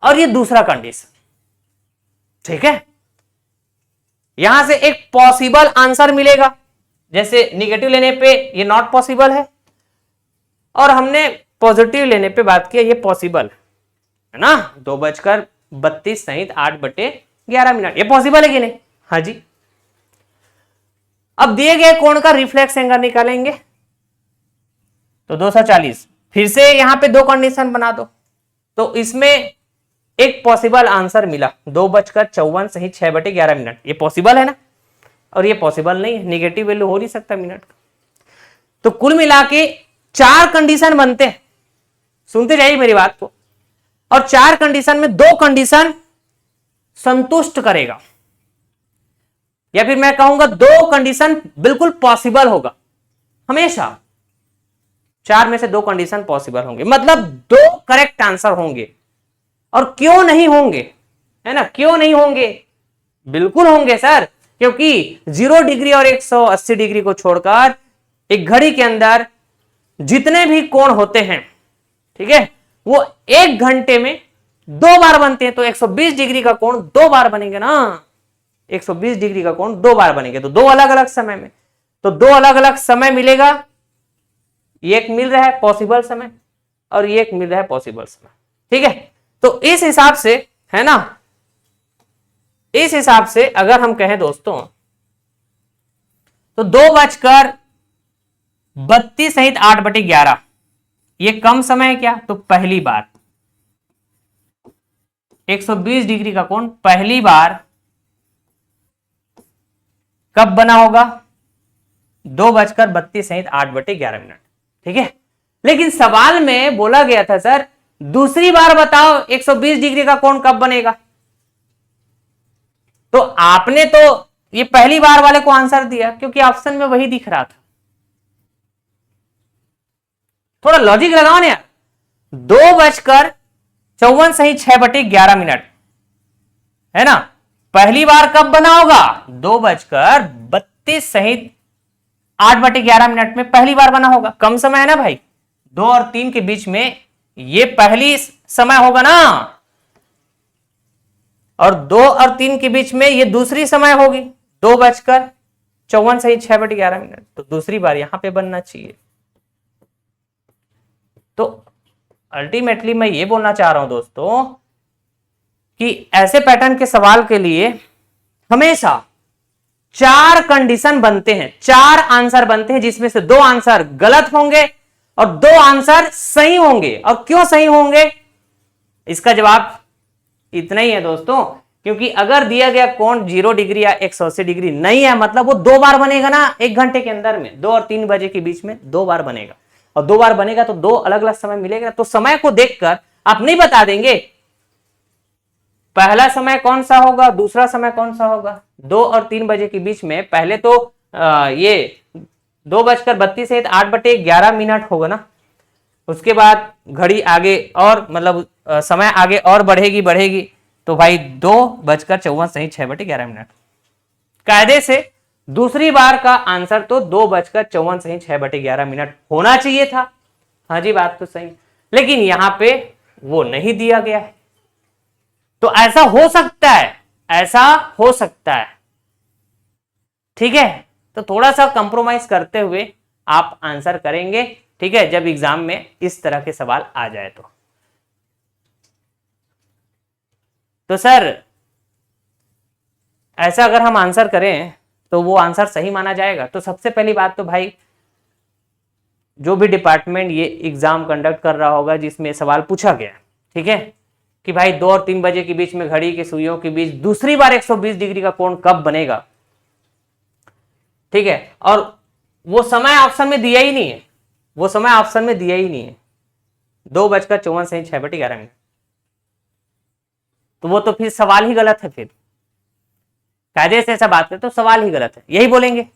और ये दूसरा कंडीशन, ठीक है। यहां से एक पॉसिबल आंसर मिलेगा, जैसे निगेटिव लेने पे ये नॉट पॉसिबल है और हमने पॉजिटिव लेने पे बात किया ये पॉसिबल है ना। 2:32 सहित 8/11, ये पॉसिबल है कि नहीं? हाँ जी। अब दिए गए कोण का रिफ्लेक्स एंगल निकालेंगे तो 240। फिर से यहां पे दो कंडीशन बना दो, तो इसमें एक पॉसिबल आंसर मिला 2:54 सहित 6/11, ये पॉसिबल है ना, और ये पॉसिबल नहीं है, निगेटिव वैल्यू हो नहीं सकता मिनट का। तो कुल मिला के 4 कंडीशन बनते हैं, सुनते जाइए मेरी बात को, और 4 कंडीशन में 2 कंडीशन संतुष्ट करेगा, या फिर मैं कहूंगा 2 कंडीशन बिल्कुल पॉसिबल होगा। हमेशा 4 में से 2 कंडीशन पॉसिबल होंगे, मतलब 2 करेक्ट आंसर होंगे। और क्यों नहीं होंगे, है ना, क्यों नहीं होंगे? बिल्कुल होंगे सर, क्योंकि 0 डिग्री और 180 डिग्री को छोड़कर एक घड़ी के अंदर जितने भी कोण होते हैं, ठीक है, वो 1 घंटे में 2 बार बनते हैं। तो 120 डिग्री का कोण 2 बार बनेंगे ना, 120 डिग्री का कोण 2 बार बनेंगे, तो 2 अलग अलग समय में, तो 2 अलग अलग समय मिलेगा। एक मिल रहा है पॉसिबल समय और एक मिल रहा है पॉसिबल समय, ठीक है। तो इस हिसाब से, है ना, इस हिसाब से अगर हम कहें दोस्तों तो 2:32 सहित 8/11 ये कम समय है क्या? तो पहली बार 120 डिग्री का कोण पहली बार कब बना होगा? 2:32 सहित 8/11, ठीक है। लेकिन सवाल में बोला गया था सर दूसरी बार बताओ 120 डिग्री का कोण कब बनेगा। तो आपने तो ये पहली बार वाले को आंसर दिया क्योंकि ऑप्शन में वही दिख रहा था। थोड़ा लॉजिक लगाओ ना यार। 2:54 सही 6/11, है ना। पहली बार कब बना होगा? 2:32 सहित 8/11 में पहली बार बना होगा। कम समय है ना भाई, 2 और 3 के बीच में ये पहली समय होगा ना, और 2 और 3 के बीच में ये दूसरी समय होगी 2:54 सहित 6/11। तो दूसरी बार यहां पे बनना चाहिए। तो अल्टीमेटली मैं ये बोलना चाह रहा हूं दोस्तों कि ऐसे पैटर्न के सवाल के लिए हमेशा 4 कंडीशन बनते हैं, 4 आंसर बनते हैं, जिसमें से 2 आंसर गलत होंगे और 2 आंसर सही होंगे। और क्यों सही होंगे इसका जवाब इतना ही है दोस्तों, क्योंकि अगर दिया गया कोण 0 डिग्री या 180 डिग्री नहीं है, मतलब वो 2 बार बनेगा ना 1 घंटे के अंदर में, 2 और 3 बजे के बीच में 2 बार बनेगा, और 2 बार बनेगा तो 2 अलग अलग समय मिलेगा। तो समय को देखकर आप नहीं बता देंगे पहला समय कौन सा होगा, दूसरा समय कौन सा होगा। 2 और 3 बजे के बीच में पहले तो ये 2:32 से 8/11 होगा ना, उसके बाद घड़ी आगे और मतलब समय आगे और बढ़ेगी, तो भाई 2:54 सही 6/11। कायदे से दूसरी बार का आंसर तो 2:54 सही 6/11 होना चाहिए था। हाँ जी, बात तो सही, लेकिन यहां पे वो नहीं दिया गया है। तो ऐसा हो सकता है, ऐसा हो सकता है, ठीक है। तो थोड़ा सा कंप्रोमाइज करते हुए आप आंसर करेंगे, ठीक है, जब एग्जाम में इस तरह के सवाल आ जाए तो सर ऐसा अगर हम आंसर करें तो वो आंसर सही माना जाएगा। तो सबसे पहली बात तो भाई जो भी डिपार्टमेंट ये एग्जाम कंडक्ट कर रहा होगा जिसमें सवाल पूछा गया, ठीक है, कि भाई 2 और 3 बजे के बीच में घड़ी की सुइयों के बीच दूसरी बार 120 डिग्री का कोण कब बनेगा, ठीक है, और वो समय ऑप्शन में दिया ही नहीं है, वो समय ऑप्शन में दिया ही नहीं है 2:54 सही 6/11। तो वो तो फिर सवाल ही गलत है, फिर कायदे से ऐसा बात करें तो सवाल ही गलत है, यही बोलेंगे।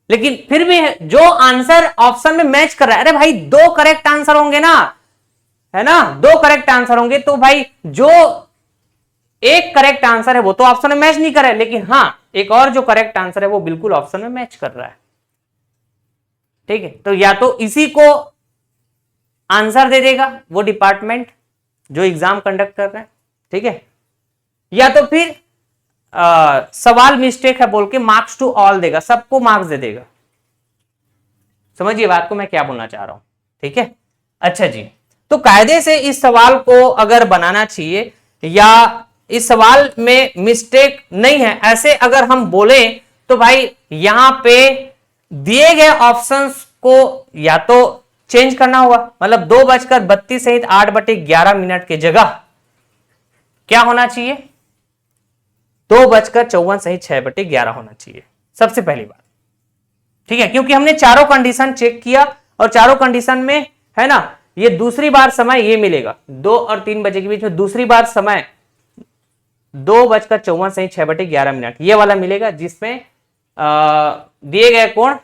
लेकिन फिर भी जो आंसर ऑप्शन में मैच कर रहा है, अरे भाई 2 करेक्ट आंसर होंगे ना, है ना, 2 करेक्ट आंसर होंगे, तो भाई जो एक करेक्ट आंसर है वो तो ऑप्शन में मैच नहीं कर रहा है, लेकिन हाँ एक और जो करेक्ट आंसर है वो बिल्कुल ऑप्शन में मैच कर रहा है। ठीक है, तो या तो इसी को आंसर दे देगा वो डिपार्टमेंट जो एग्जाम कंडक्ट कर रहे हैं, ठीक है, या तो फिर सवाल मिस्टेक है बोल के मार्क्स टू ऑल देगा, सबको मार्क्स दे देगा। समझिए बात को मैं क्या बोलना चाह रहा हूं। ठीक है, अच्छा जी, तो कायदे से इस सवाल को अगर बनाना चाहिए या इस सवाल में मिस्टेक नहीं है ऐसे अगर हम बोले तो भाई यहां पे दिए गए ऑप्शंस को या तो चेंज करना होगा, मतलब 2:32 सहित 8/11 की जगह क्या होना चाहिए, 2:54 सहित 6/11 होना चाहिए सबसे पहली बात। ठीक है, क्योंकि हमने चारों कंडीशन चेक किया और चारों कंडीशन में है ना ये दूसरी बार समय ये मिलेगा 2 और 3 बजे के बीच में दूसरी बार समय 2:54 सही 6/11 ये वाला मिलेगा, जिसमें दिए गए कोण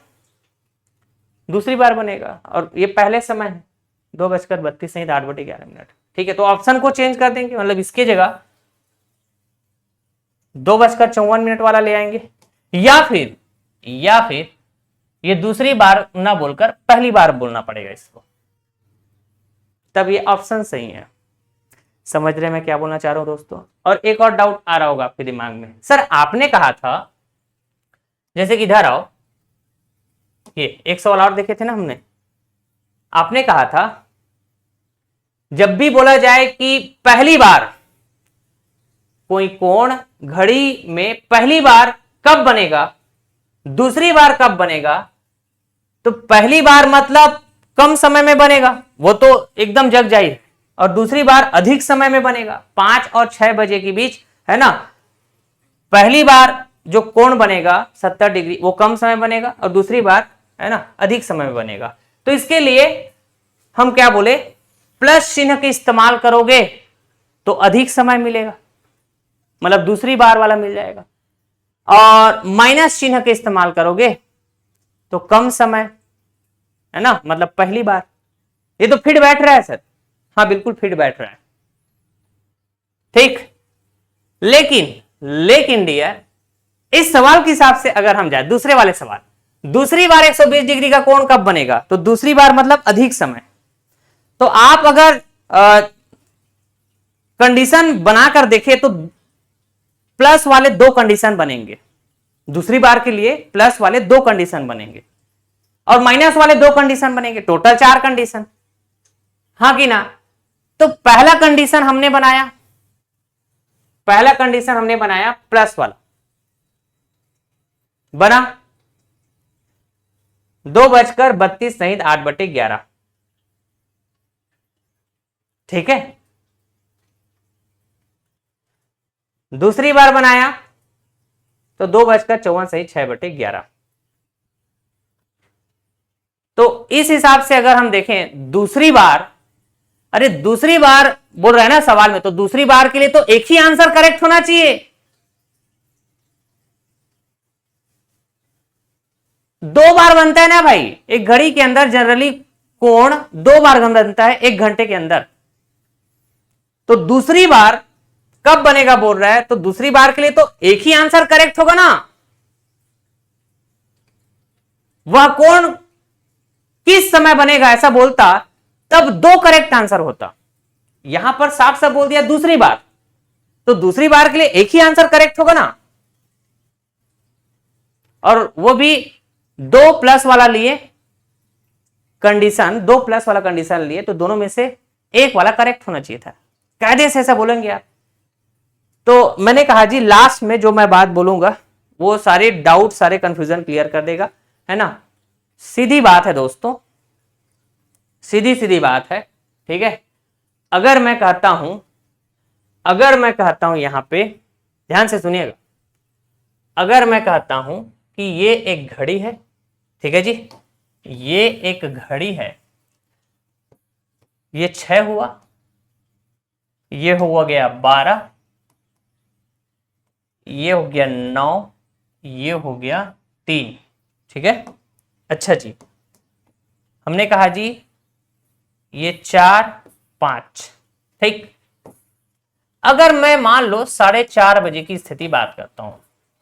दूसरी बार बनेगा और ये पहले समय है 2:32 सही 8/11। ठीक है, तो ऑप्शन को चेंज कर देंगे, मतलब इसके जगह 2:54 वाला ले आएंगे, या फिर ये दूसरी बार ना बोलकर पहली बार बोलना पड़ेगा इसको, तब ये ऑप्शन सही है। समझ रहे मैं क्या बोलना चाह रहा हूं दोस्तों। और एक और डाउट आ रहा होगा आपके दिमाग में, सर आपने कहा था, जैसे कि इधर आओ, ये एक सवाल और देखे थे ना हमने, आपने कहा था जब भी बोला जाए कि पहली बार कोई कोण घड़ी में पहली बार कब बनेगा, दूसरी बार कब बनेगा, तो पहली बार मतलब कम समय में बनेगा वो तो एकदम जग जाहिर, और दूसरी बार अधिक समय में बनेगा 5 और 6 बजे के बीच, है ना। पहली बार जो कोण बनेगा 70 डिग्री वो कम समय बनेगा और दूसरी बार है ना अधिक समय में बनेगा। तो इसके लिए हम क्या बोले, प्लस चिन्ह के इस्तेमाल करोगे तो अधिक समय मिलेगा, मतलब दूसरी बार वाला मिल जाएगा, और माइनस चिन्ह के इस्तेमाल करोगे तो कम समय, है ना, मतलब पहली बार। ये तो फिट बैठ रहा है सर, हाँ बिल्कुल फिट बैठ रहा है। ठीक, लेकिन डियर इस सवाल के हिसाब से अगर हम जाए दूसरे वाले सवाल, दूसरी बार 120 डिग्री का कोण कब बनेगा, तो दूसरी बार मतलब अधिक समय। तो आप अगर कंडीशन बनाकर देखें तो प्लस वाले 2 कंडीशन बनेंगे, दूसरी बार के लिए प्लस वाले 2 कंडीशन बनेंगे और माइनस वाले 2 कंडीशन बनेंगे, टोटल 4 कंडीशन, हाँ कि ना। तो पहला कंडीशन हमने बनाया प्लस वाला बना 2:32 सहित 8/11। ठीक है, दूसरी बार बनाया तो 2:54 सहित 6/11। तो इस हिसाब से अगर हम देखें दूसरी बार, अरे दूसरी बार बोल रहे हैं ना सवाल में, तो दूसरी बार के लिए तो एक ही आंसर करेक्ट होना चाहिए। 2 बार बनता है ना भाई, एक घड़ी के अंदर जनरली कोण 2 बार बनता है 1 घंटे के अंदर। तो दूसरी बार कब बनेगा बोल रहा है, तो दूसरी बार के लिए तो एक ही आंसर करेक्ट होगा ना। वह कोण किस समय बनेगा ऐसा बोलता तब 2 करेक्ट आंसर होता, यहां पर साफ साफ बोल दिया दूसरी बार, तो दूसरी बार के लिए एक ही आंसर करेक्ट होगा ना, और वो भी 2 प्लस वाला लिए कंडीशन, 2 प्लस वाला कंडीशन लिए, तो दोनों में से एक वाला करेक्ट होना चाहिए था। कायदे से ऐसा बोलेंगे आप। तो मैंने कहा जी लास्ट में जो मैं बात बोलूंगा वो सारे डाउट सारे कंफ्यूजन क्लियर कर देगा, है ना। सीधी बात है दोस्तों, सीधी बात है। ठीक है, अगर मैं कहता हूं यहां पे ध्यान से सुनिएगा, अगर मैं कहता हूं कि ये एक घड़ी है, ठीक है जी, ये एक घड़ी है, ये 6 हुआ, ये हुआ गया 12, ये हो गया 9, ये हो गया 3। ठीक है, अच्छा जी, हमने कहा जी ये 4 5, ठीक। अगर मैं मान लो 4:30 बजे की स्थिति बात करता हूं,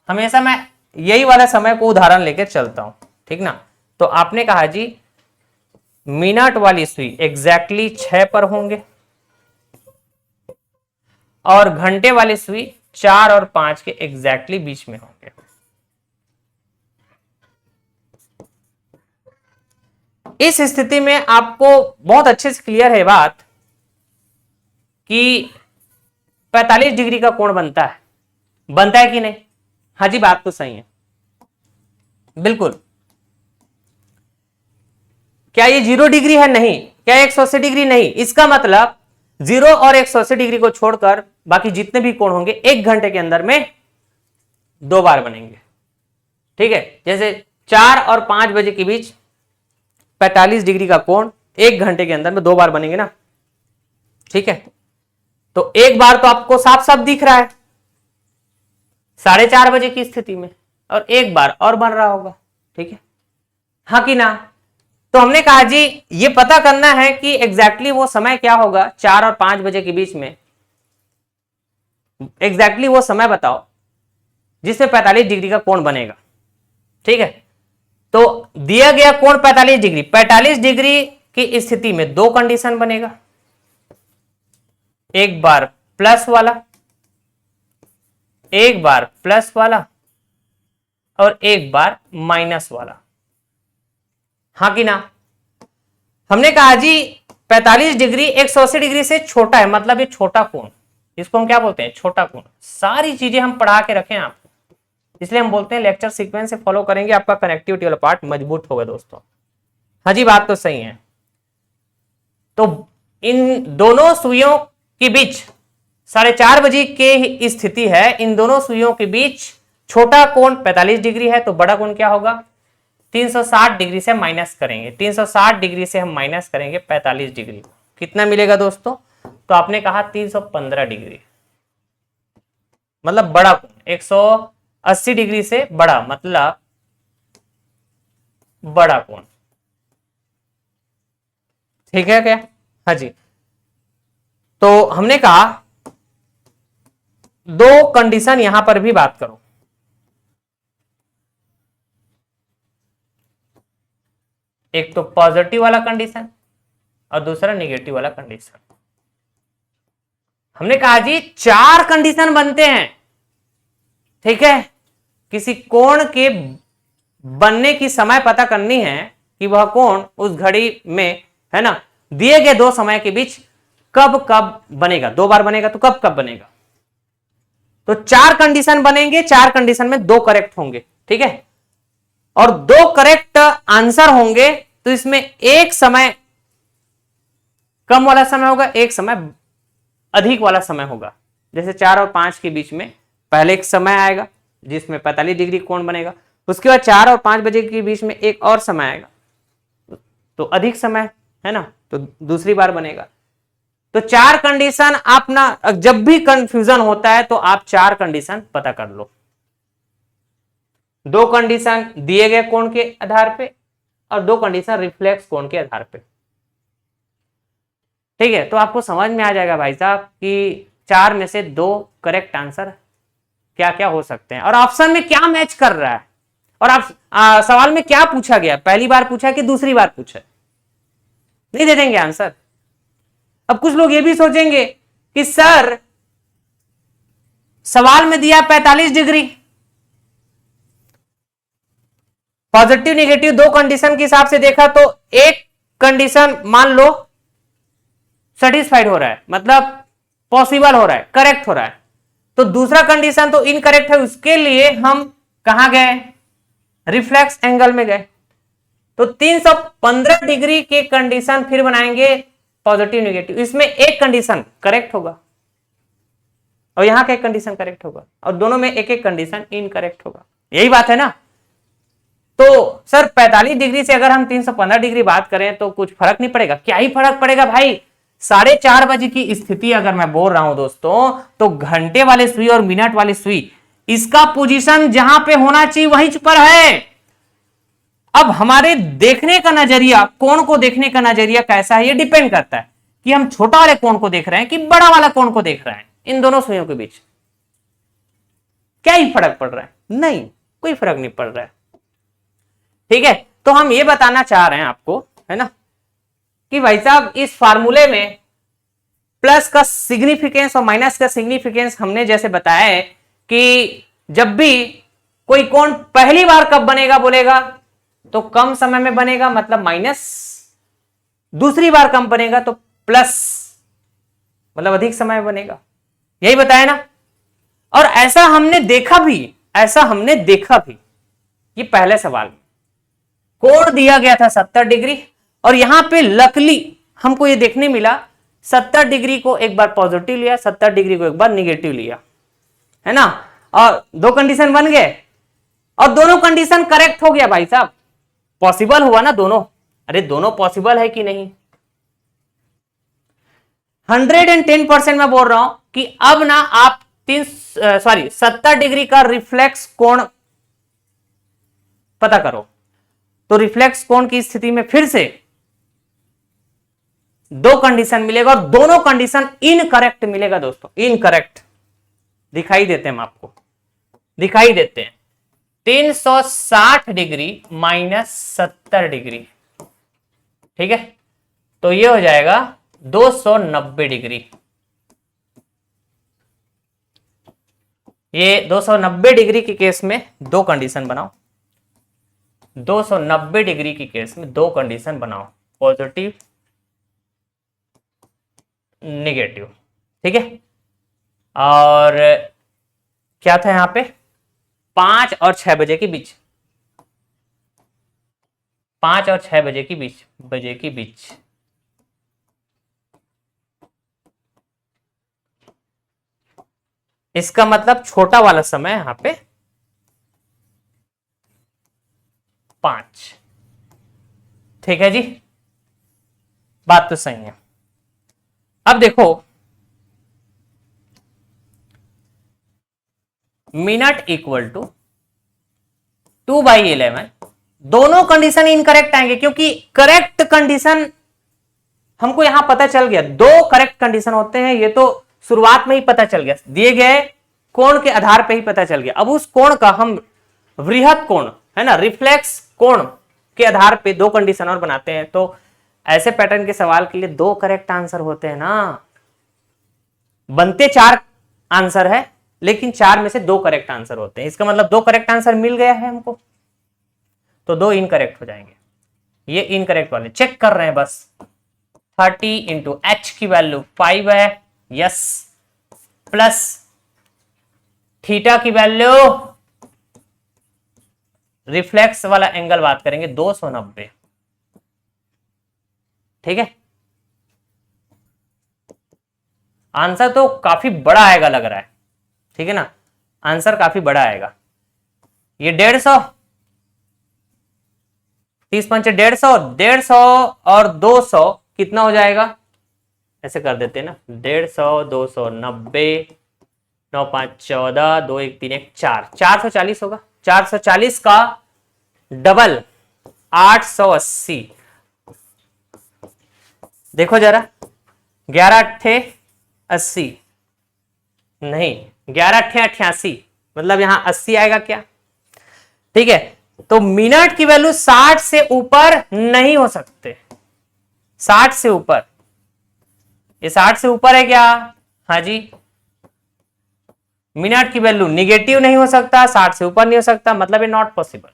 हमेशा मैं यही वाला समय को उदाहरण लेकर चलता हूं, ठीक ना। तो आपने कहा जी मिनट वाली सुई एग्जैक्टली 6 पर होंगे और घंटे वाली सुई 4 और 5 के एग्जैक्टली बीच में होंगे। इस स्थिति में आपको बहुत अच्छे से क्लियर है बात कि 45 डिग्री का कोण बनता है कि नहीं? हाँ जी, बात तो सही है, बिल्कुल। क्या ये 0 डिग्री है? नहीं। क्या 180 डिग्री? नहीं। इसका मतलब 0 और 180 डिग्री को छोड़कर बाकी जितने भी कोण होंगे 1 घंटे के अंदर में 2 बार बनेंगे, ठीक है। जैसे 4 और 5 बजे के बीच 45 डिग्री का कोण 1 घंटे के अंदर में 2 बार बनेंगे ना, ठीक है। तो एक बार तो आपको साफ साफ दिख रहा है 4:30 बजे की स्थिति में, और एक बार और बन रहा होगा, ठीक है, हाँ कि ना। तो हमने कहा जी ये पता करना है कि एग्जैक्टली वो समय क्या होगा 4 और 5 बजे के बीच में, एग्जैक्टली वो समय बताओ जिसमें 45 डिग्री का कोण बनेगा, ठीक है। तो दिया गया कोण 45 डिग्री, 45 डिग्री की स्थिति में 2 कंडीशन बनेगा, एक बार प्लस वाला, एक बार प्लस वाला और एक बार माइनस वाला, हाँ कि ना। हमने कहा जी 45 डिग्री 180 डिग्री से छोटा है, मतलब ये छोटा कोण, इसको हम क्या बोलते हैं? छोटा कोण। सारी चीजें हम पढ़ा के रखें आपको, इसलिए हम बोलते हैं लेक्चर सीक्वेंस से फॉलो करेंगे, आपका कनेक्टिविटी वाला पार्ट मजबूत होगा दोस्तों। हाँ जी, बात तो सही है। तो इन दोनों सुइयों के बीच 4:30 बजे की स्थिति है, इन दोनों सुइयों के बीच छोटा कोण 45 डिग्री है, तो बड़ा कोण क्या होगा? 360 डिग्री से माइनस करेंगे, 360 डिग्री से हम माइनस करेंगे 45 डिग्री, कितना मिलेगा दोस्तों? तो आपने कहा 315 डिग्री, मतलब बड़ा कोण 180 डिग्री से बड़ा, मतलब बड़ा कोण, ठीक है क्या? हाँ जी। तो हमने कहा 2 कंडीशन यहां पर भी बात करो, एक तो पॉजिटिव वाला कंडीशन और दूसरा नेगेटिव वाला कंडीशन। हमने कहा जी 4 कंडीशन बनते हैं, ठीक है। किसी कोण के बनने की समय पता करनी है कि वह कोण उस घड़ी में, है ना, दिए गए 2 समय के बीच कब कब बनेगा, 2 बार बनेगा तो कब कब बनेगा। तो 4 कंडीशन बनेंगे, 4 कंडीशन में 2 करेक्ट होंगे, ठीक है, और 2 करेक्ट आंसर होंगे। तो इसमें एक समय कम वाला समय होगा, एक समय अधिक वाला समय होगा। जैसे 4 और 5 के बीच में पहले एक समय आएगा जिसमें 45 डिग्री कोण बनेगा, उसके बाद 4 और 5 बजे के बीच में एक और समय आएगा, तो अधिक समय, है ना, तो दूसरी बार बनेगा। तो 4 कंडीशन आप ना, जब भी कंफ्यूजन होता है तो आप 4 कंडीशन पता कर लो, 2 कंडीशन दिए गए कोण के आधार पे और 2 कंडीशन रिफ्लेक्स कोण के आधार पे, ठीक है। तो आपको समझ में आ जाएगा भाई साहब कि 4 में से 2 करेक्ट आंसर क्या क्या हो सकते हैं और ऑप्शन में क्या मैच कर रहा है, और आप सवाल में क्या पूछा गया, पहली बार पूछा कि दूसरी बार पूछा, नहीं दे देंगे आंसर। अब कुछ लोग ये भी सोचेंगे कि सर सवाल में दिया 45 डिग्री, पॉजिटिव नेगेटिव 2 कंडीशन के हिसाब से देखा तो एक कंडीशन मान लो सेटिस्फाइड हो रहा है, मतलब पॉसिबल हो रहा है, करेक्ट हो रहा है, तो दूसरा कंडीशन तो इनकरेक्ट है, उसके लिए हम कहां गए? रिफ्लेक्स एंगल में गए। तो 315 डिग्री के कंडीशन फिर बनाएंगे पॉजिटिव नेगेटिव, इसमें एक कंडीशन करेक्ट होगा और यहां का एक कंडीशन करेक्ट होगा और दोनों में एक एक कंडीशन इनकरेक्ट होगा, यही बात है ना। तो सर 45 डिग्री से अगर हम 315 डिग्री बात करें तो कुछ फर्क नहीं पड़ेगा? क्या ही फर्क पड़ेगा भाई, 4:30 बजे की स्थिति अगर मैं बोल रहा हूं दोस्तों, तो घंटे वाले सुई और मिनट वाली सुई, इसका पोजीशन जहां पे होना चाहिए वहीं पर है। अब हमारे देखने का नजरिया, कोण को देखने का नजरिया कैसा है, ये डिपेंड करता है कि हम छोटा वाले कोण को देख रहे हैं कि बड़ा वाला कोण को देख रहे हैं। इन दोनों सुइयों के बीच क्या ही फर्क पड़ रहा है? नहीं, कोई फर्क नहीं पड़ रहा है। ठीक है, तो हम ये बताना चाह रहे हैं आपको, है ना, कि भाई साहब इस फार्मूले में प्लस का सिग्निफिकेंस और माइनस का सिग्निफिकेंस हमने जैसे बताया है कि जब भी कोई कोण पहली बार कब बनेगा बोलेगा तो कम समय में बनेगा, मतलब माइनस, दूसरी बार कम बनेगा तो प्लस, मतलब अधिक समय बनेगा। यही बताया ना। और ऐसा हमने देखा भी, ये पहले सवाल में कोण दिया गया था 70 डिग्री और यहां पे लकली हमको ये देखने मिला 70 डिग्री को एक बार पॉजिटिव लिया, 70 डिग्री को एक बार निगेटिव लिया, है ना, और दो कंडीशन बन गए और दोनों कंडीशन करेक्ट हो गया भाई साहब, पॉसिबल हुआ ना दोनों। अरे दोनों पॉसिबल है कि नहीं? 110% मैं बोल रहा हूं कि अब ना आप 70 डिग्री का रिफ्लेक्स कोण पता करो, तो रिफ्लेक्स कोण की स्थिति में फिर से दो कंडीशन मिलेगा और दोनों कंडीशन इनकरेक्ट मिलेगा दोस्तों, इनकरेक्ट दिखाई देते हैं, हम आपको दिखाई देते हैं। 360 डिग्री माइनस 70 डिग्री, ठीक है, तो ये हो जाएगा 290 डिग्री। ये 290 डिग्री के केस में दो कंडीशन बनाओ, 290 डिग्री के केस में दो कंडीशन बनाओ, पॉजिटिव नेगेटिव, ठीक है। और क्या था यहां पे, 5 और 6 बजे के बीच, 5 और 6 बजे के बीच इसका मतलब छोटा वाला समय यहां पे 5, ठीक है जी, बात तो सही है। अब देखो मिनट इक्वल टू 2/11, दोनों कंडीशन इनकरेक्ट आएंगे क्योंकि करेक्ट कंडीशन हमको यहां पता चल गया, दो करेक्ट कंडीशन होते हैं, ये तो शुरुआत में ही पता चल गया, दिए गए कोण के आधार पे ही पता चल गया। अब उस कोण का हम वृहत कोण, है ना, रिफ्लेक्स कोण के आधार पे दो कंडीशन और बनाते हैं, तो ऐसे पैटर्न के सवाल के लिए दो करेक्ट आंसर होते हैं ना। बनते 4 आंसर है लेकिन 4 में से दो करेक्ट आंसर होते हैं, इसका मतलब दो करेक्ट आंसर मिल गया है हमको, तो दो इनकरेक्ट हो जाएंगे। ये इनकरेक्ट वाले चेक कर रहे हैं बस। 30 इंटू एच की वैल्यू 5 है, यस, प्लस थीटा की वैल्यू, रिफ्लेक्स वाला एंगल बात करेंगे 290, ठीक है। आंसर तो काफी बड़ा आएगा लग रहा है, ठीक है ना, आंसर काफी बड़ा आएगा। ये 150, 30 पंचे 150, 150 और 200 कितना हो जाएगा, ऐसे कर देते हैं ना, 150, 290, 9 5 14, 2 1 3 1 4, 440 होगा। 440 का डबल 880, देखो जरा, 11 अट्ठे 80, नहीं 11 अट्ठे 88, मतलब यहां 80 आएगा क्या, ठीक है। तो मिनट की वैल्यू 60 से ऊपर नहीं हो सकते, 60 से ऊपर, ये 60 से ऊपर है क्या, हाँ जी, मिनट की वैल्यू निगेटिव नहीं हो सकता, 60 से ऊपर नहीं हो सकता, मतलब ये नॉट पॉसिबल।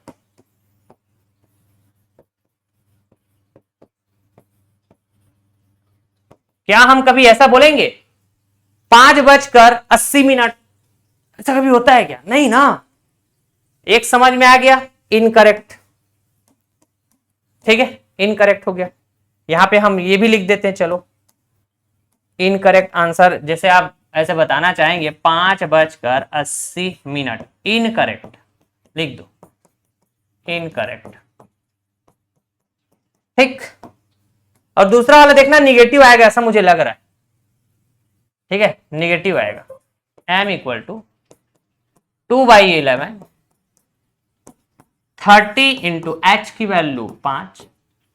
क्या हम कभी ऐसा बोलेंगे 5:80, ऐसा कभी होता है क्या, नहीं ना। एक समझ में आ गया, इनकरेक्ट, ठीक है, इनकरेक्ट हो गया। यहां पे हम ये भी लिख देते हैं, चलो इनकरेक्ट आंसर, जैसे आप ऐसे बताना चाहेंगे 5:80, इनकरेक्ट लिख दो, इनकरेक्ट, ठीक। और दूसरा वाला देखना निगेटिव आएगा, ऐसा मुझे लग रहा है, ठीक है, निगेटिव आएगा। m equal to 2/11, 30 into H की वैल्यू 5,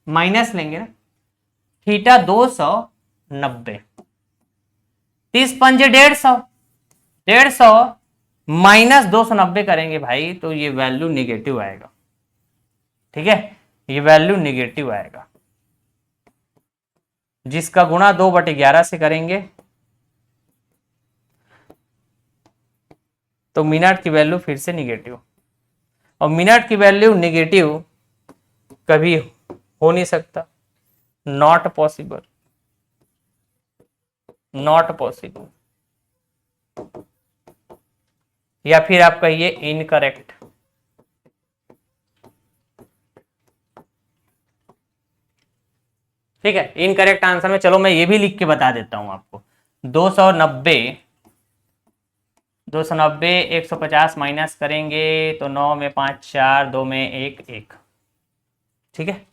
माइनस लेंगे ना, थीटा 290, 30 पंजे 150, 150 माइनस 290 करेंगे भाई तो ये वैल्यू निगेटिव आएगा। ठीक है, ये वैल्यू निगेटिव आएगा। जिसका गुणा 2/11 से करेंगे तो मिनट की वैल्यू फिर से निगेटिव, और मिनट की वैल्यू निगेटिव कभी हो नहीं सकता, नॉट पॉसिबल, नॉट पॉसिबल, या फिर आप कहिए इनकरेक्ट। ठीक है, इनकरेक्ट आंसर में चलो मैं ये भी लिख के बता देता हूं आपको। 290 150 माइनस करेंगे तो 9 में 5 4, 2 में 1 1। ठीक है,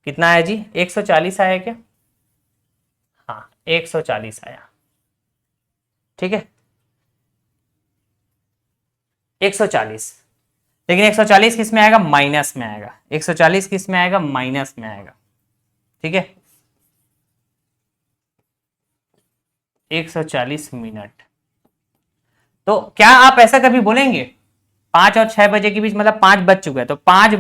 कितना आया जी? 140 आया क्या? हाँ 140 आया। ठीक है 140, लेकिन 140 किस में आएगा? माइनस में आएगा। 140 किस में आएगा? माइनस में आएगा। ठीक है 140 मिनट। तो क्या आप ऐसा कभी बोलेंगे 5 और 6 बजे के बीच, मतलब 5 बज चुका है तो 5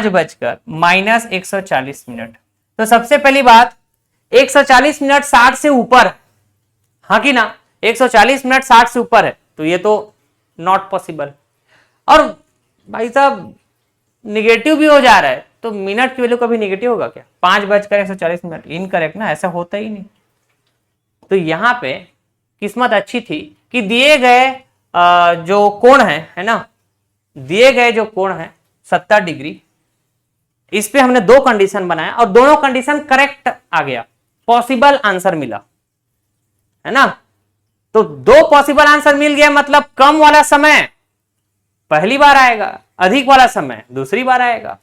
बजकर माइनस 140 मिनट। तो सबसे पहली बात 140 मिनट 60 से ऊपर, हाँ कि ना? 140 मिनट 60 से ऊपर है तो ये तो नॉट पॉसिबल। और भाई साहब निगेटिव भी हो जा रहा है तो मिनट की वैल्यू कभी निगेटिव होगा क्या? 5 बजकर 140 मिनट, इनकरेक्ट ना, ऐसा होता ही नहीं। तो यहां पे किस्मत अच्छी थी कि दिए गए जो कोण है ना, दिए गए जो कोण है 70 डिग्री, इस पे हमने दो कंडीशन बनाया और दोनों कंडीशन करेक्ट आ गया, पॉसिबल आंसर मिला, है ना? तो दो पॉसिबल आंसर मिल गया, मतलब कम वाला समय पहली बार आएगा, अधिक वाला समय दूसरी बार आएगा।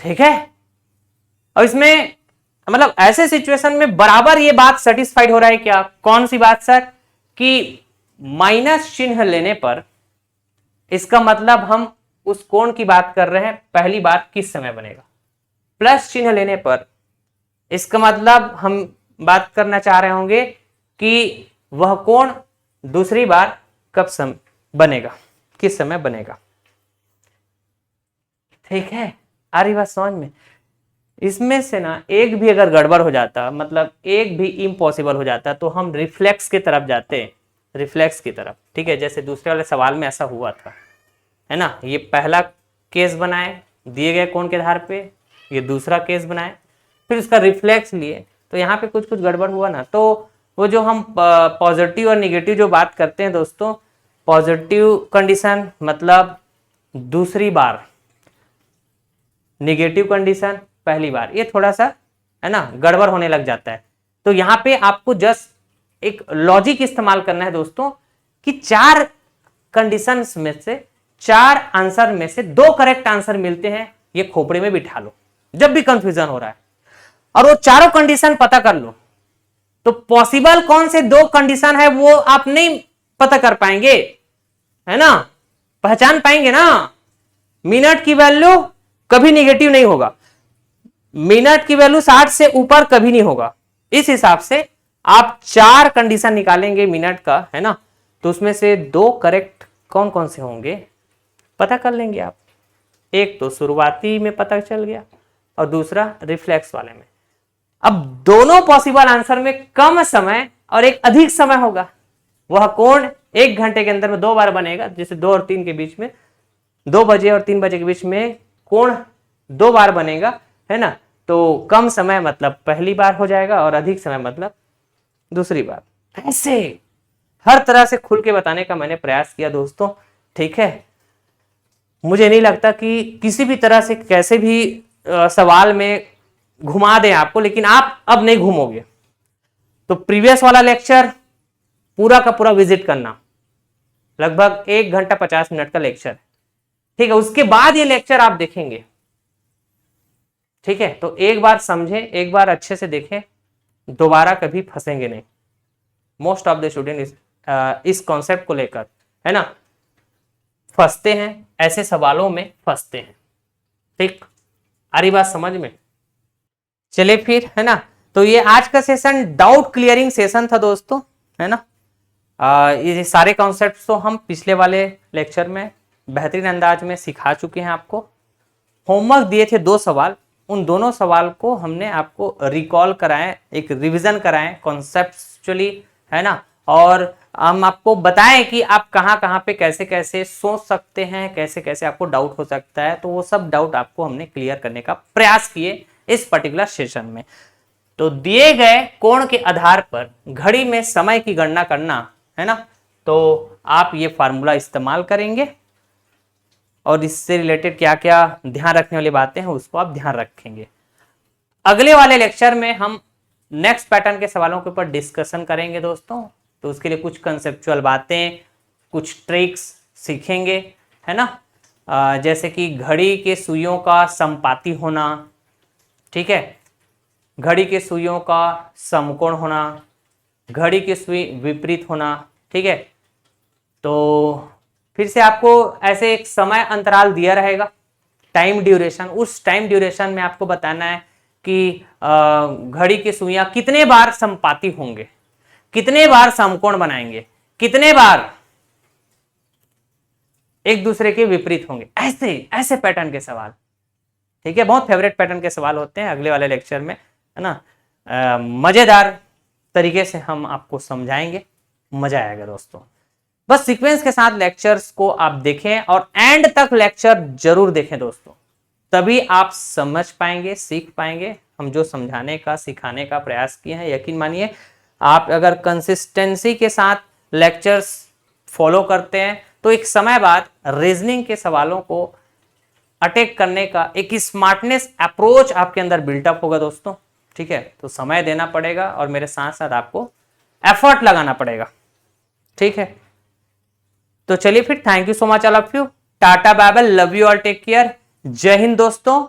ठीक है, और इसमें मतलब ऐसे सिचुएशन में बराबर ये बात सेटिस्फाइड हो रहा है क्या? कौन सी बात सर? कि माइनस चिन्ह लेने पर इसका मतलब हम उस कोण की बात कर रहे हैं, पहली बार किस समय बनेगा। प्लस चिन्ह लेने पर इसका मतलब हम बात करना चाह रहे होंगे कि वह कोण दूसरी बार कब समय बनेगा, किस समय बनेगा। ठीक है, आ रही बात समझ में? इसमें से ना एक भी अगर गड़बड़ हो जाता, मतलब एक भी इम्पॉसिबल हो जाता, तो हम रिफ्लेक्स की तरफ जाते, रिफ्लेक्स की तरफ। ठीक है, जैसे दूसरे वाले सवाल में ऐसा हुआ था, है ना? ये पहला केस बनाए दिए गए कोण के आधार पे, ये दूसरा केस बनाए, फिर उसका रिफ्लेक्स लिए, तो यहाँ पे कुछ कुछ गड़बड़ हुआ ना। तो वो जो हम पॉजिटिव और निगेटिव जो बात करते हैं दोस्तों, पॉजिटिव कंडीशन मतलब दूसरी बार, निगेटिव कंडीशन पहली बार, ये थोड़ा सा है ना गड़बड़ होने लग जाता है। तो यहाँ पे आपको जस्ट एक लॉजिक इस्तेमाल करना है दोस्तों कि 4 कंडीशंस में से 4 आंसर में से 2 करेक्ट आंसर मिलते हैं, ये खोपड़े में बिठा लो जब भी कंफ्यूजन हो रहा है, और वो चारों कंडीशन पता कर लो। तो पॉसिबल कौन से 2 कंडीशन है वो आप नहीं पता कर पाएंगे, है ना? पहचान पाएंगे ना? मिनट की वैल्यू कभी निगेटिव नहीं होगा, मिनट की वैल्यू 60 से ऊपर कभी नहीं होगा। इस हिसाब से आप 4 कंडीशन निकालेंगे मिनट का, है ना? तो उसमें से 2 करेक्ट कौन कौन से होंगे पता कर लेंगे आप। एक तो शुरुआती में पता चल गया और दूसरा रिफ्लेक्स वाले में। अब दोनों पॉसिबल आंसर में कम समय और एक अधिक समय होगा, वह कोण 1 घंटे के अंदर में 2 बार बनेगा, जैसे 2 और 3 के बीच में, 2 बजे और 3 बजे के बीच में कोण 2 बार बनेगा, है ना? तो कम समय मतलब पहली बार हो जाएगा और अधिक समय मतलब दूसरी बार। ऐसे हर तरह से खुल के बताने का मैंने प्रयास किया दोस्तों। ठीक है, मुझे नहीं लगता कि किसी भी तरह से कैसे भी सवाल में घुमा दें आपको, लेकिन आप अब नहीं घूमोगे। तो प्रीवियस वाला लेक्चर पूरा का पूरा विजिट करना, लगभग 1 घंटा 50 मिनट का लेक्चर। ठीक है, उसके बाद ये लेक्चर आप देखेंगे। ठीक है, तो एक बार समझें, एक बार अच्छे से देखें, दोबारा कभी फंसेंगे नहीं। मोस्ट ऑफ द स्टूडेंट इस कॉन्सेप्ट को लेकर, है ना, फंसते हैं, ऐसे सवालों में फंसते हैं। ठीक, आ रही बात समझ में? चलिए फिर, है ना। तो ये आज का सेशन डाउट क्लियरिंग सेशन था दोस्तों, है ना। ये सारे कॉन्सेप्ट्स तो हम पिछले वाले लेक्चर में बेहतरीन अंदाज में सिखा चुके हैं आपको। होमवर्क दिए थे 2 सवाल, उन दोनों सवाल को हमने आपको रिकॉल कराएं, एक रिवीजन कराएं कॉन्सेप्चुअली, है ना। और हम आपको बताएं कि आप कहाँ कहाँ पे कैसे कैसे सोच सकते हैं, कैसे कैसे आपको डाउट हो सकता है। तो वो सब डाउट आपको हमने क्लियर करने का प्रयास किए इस पर्टिकुलर सेशन में। तो दिए गए कोण के आधार पर घड़ी में समय की गणना करना, है ना। तो आप ये फार्मूला इस्तेमाल करेंगे और इससे रिलेटेड क्या क्या ध्यान रखने वाली बातें हैं उसको आप ध्यान रखेंगे। अगले वाले लेक्चर में हम नेक्स्ट पैटर्न के सवालों के ऊपर डिस्कशन करेंगे दोस्तों। तो उसके लिए कुछ कंसेप्चुअल बातें, कुछ ट्रिक्स सीखेंगे, है ना। जैसे कि घड़ी के सुइयों का समपाती होना, ठीक है, घड़ी के सुइयों का समकोण होना, घड़ी की सुई विपरीत होना, ठीक है। तो फिर से आपको ऐसे एक समय अंतराल दिया रहेगा, टाइम ड्यूरेशन, उस टाइम ड्यूरेशन में आपको बताना है कि घड़ी की सुइयां कितने बार समपाती होंगे, कितने बार समकोण बनाएंगे, कितने बार एक दूसरे के विपरीत होंगे। ऐसे ऐसे पैटर्न के सवाल, ठीक है, बहुत फेवरेट पैटर्न के सवाल होते हैं अगले वाले लेक्चर में, है ना। मजेदार तरीके से हम आपको समझाएंगे, मजा आएगा दोस्तों। बस सीक्वेंस के साथ लेक्चर्स को आप देखें और एंड तक लेक्चर जरूर देखें दोस्तों, तभी आप समझ पाएंगे, सीख पाएंगे। हम जो समझाने का सिखाने का प्रयास किए हैं, यकीन मानिए आप अगर कंसिस्टेंसी के साथ लेक्चर्स फॉलो करते हैं तो एक समय बाद रीजनिंग के सवालों को अटैक करने का एक स्मार्टनेस अप्रोच आपके अंदर बिल्टअप होगा दोस्तों, ठीक है। तो समय देना पड़ेगा और मेरे साथ साथ आपको एफर्ट लगाना पड़ेगा, ठीक है। तो चलिए फिर, thank you so much all of you, tata bye bye, love you all, take care, Jai Hind दोस्तों।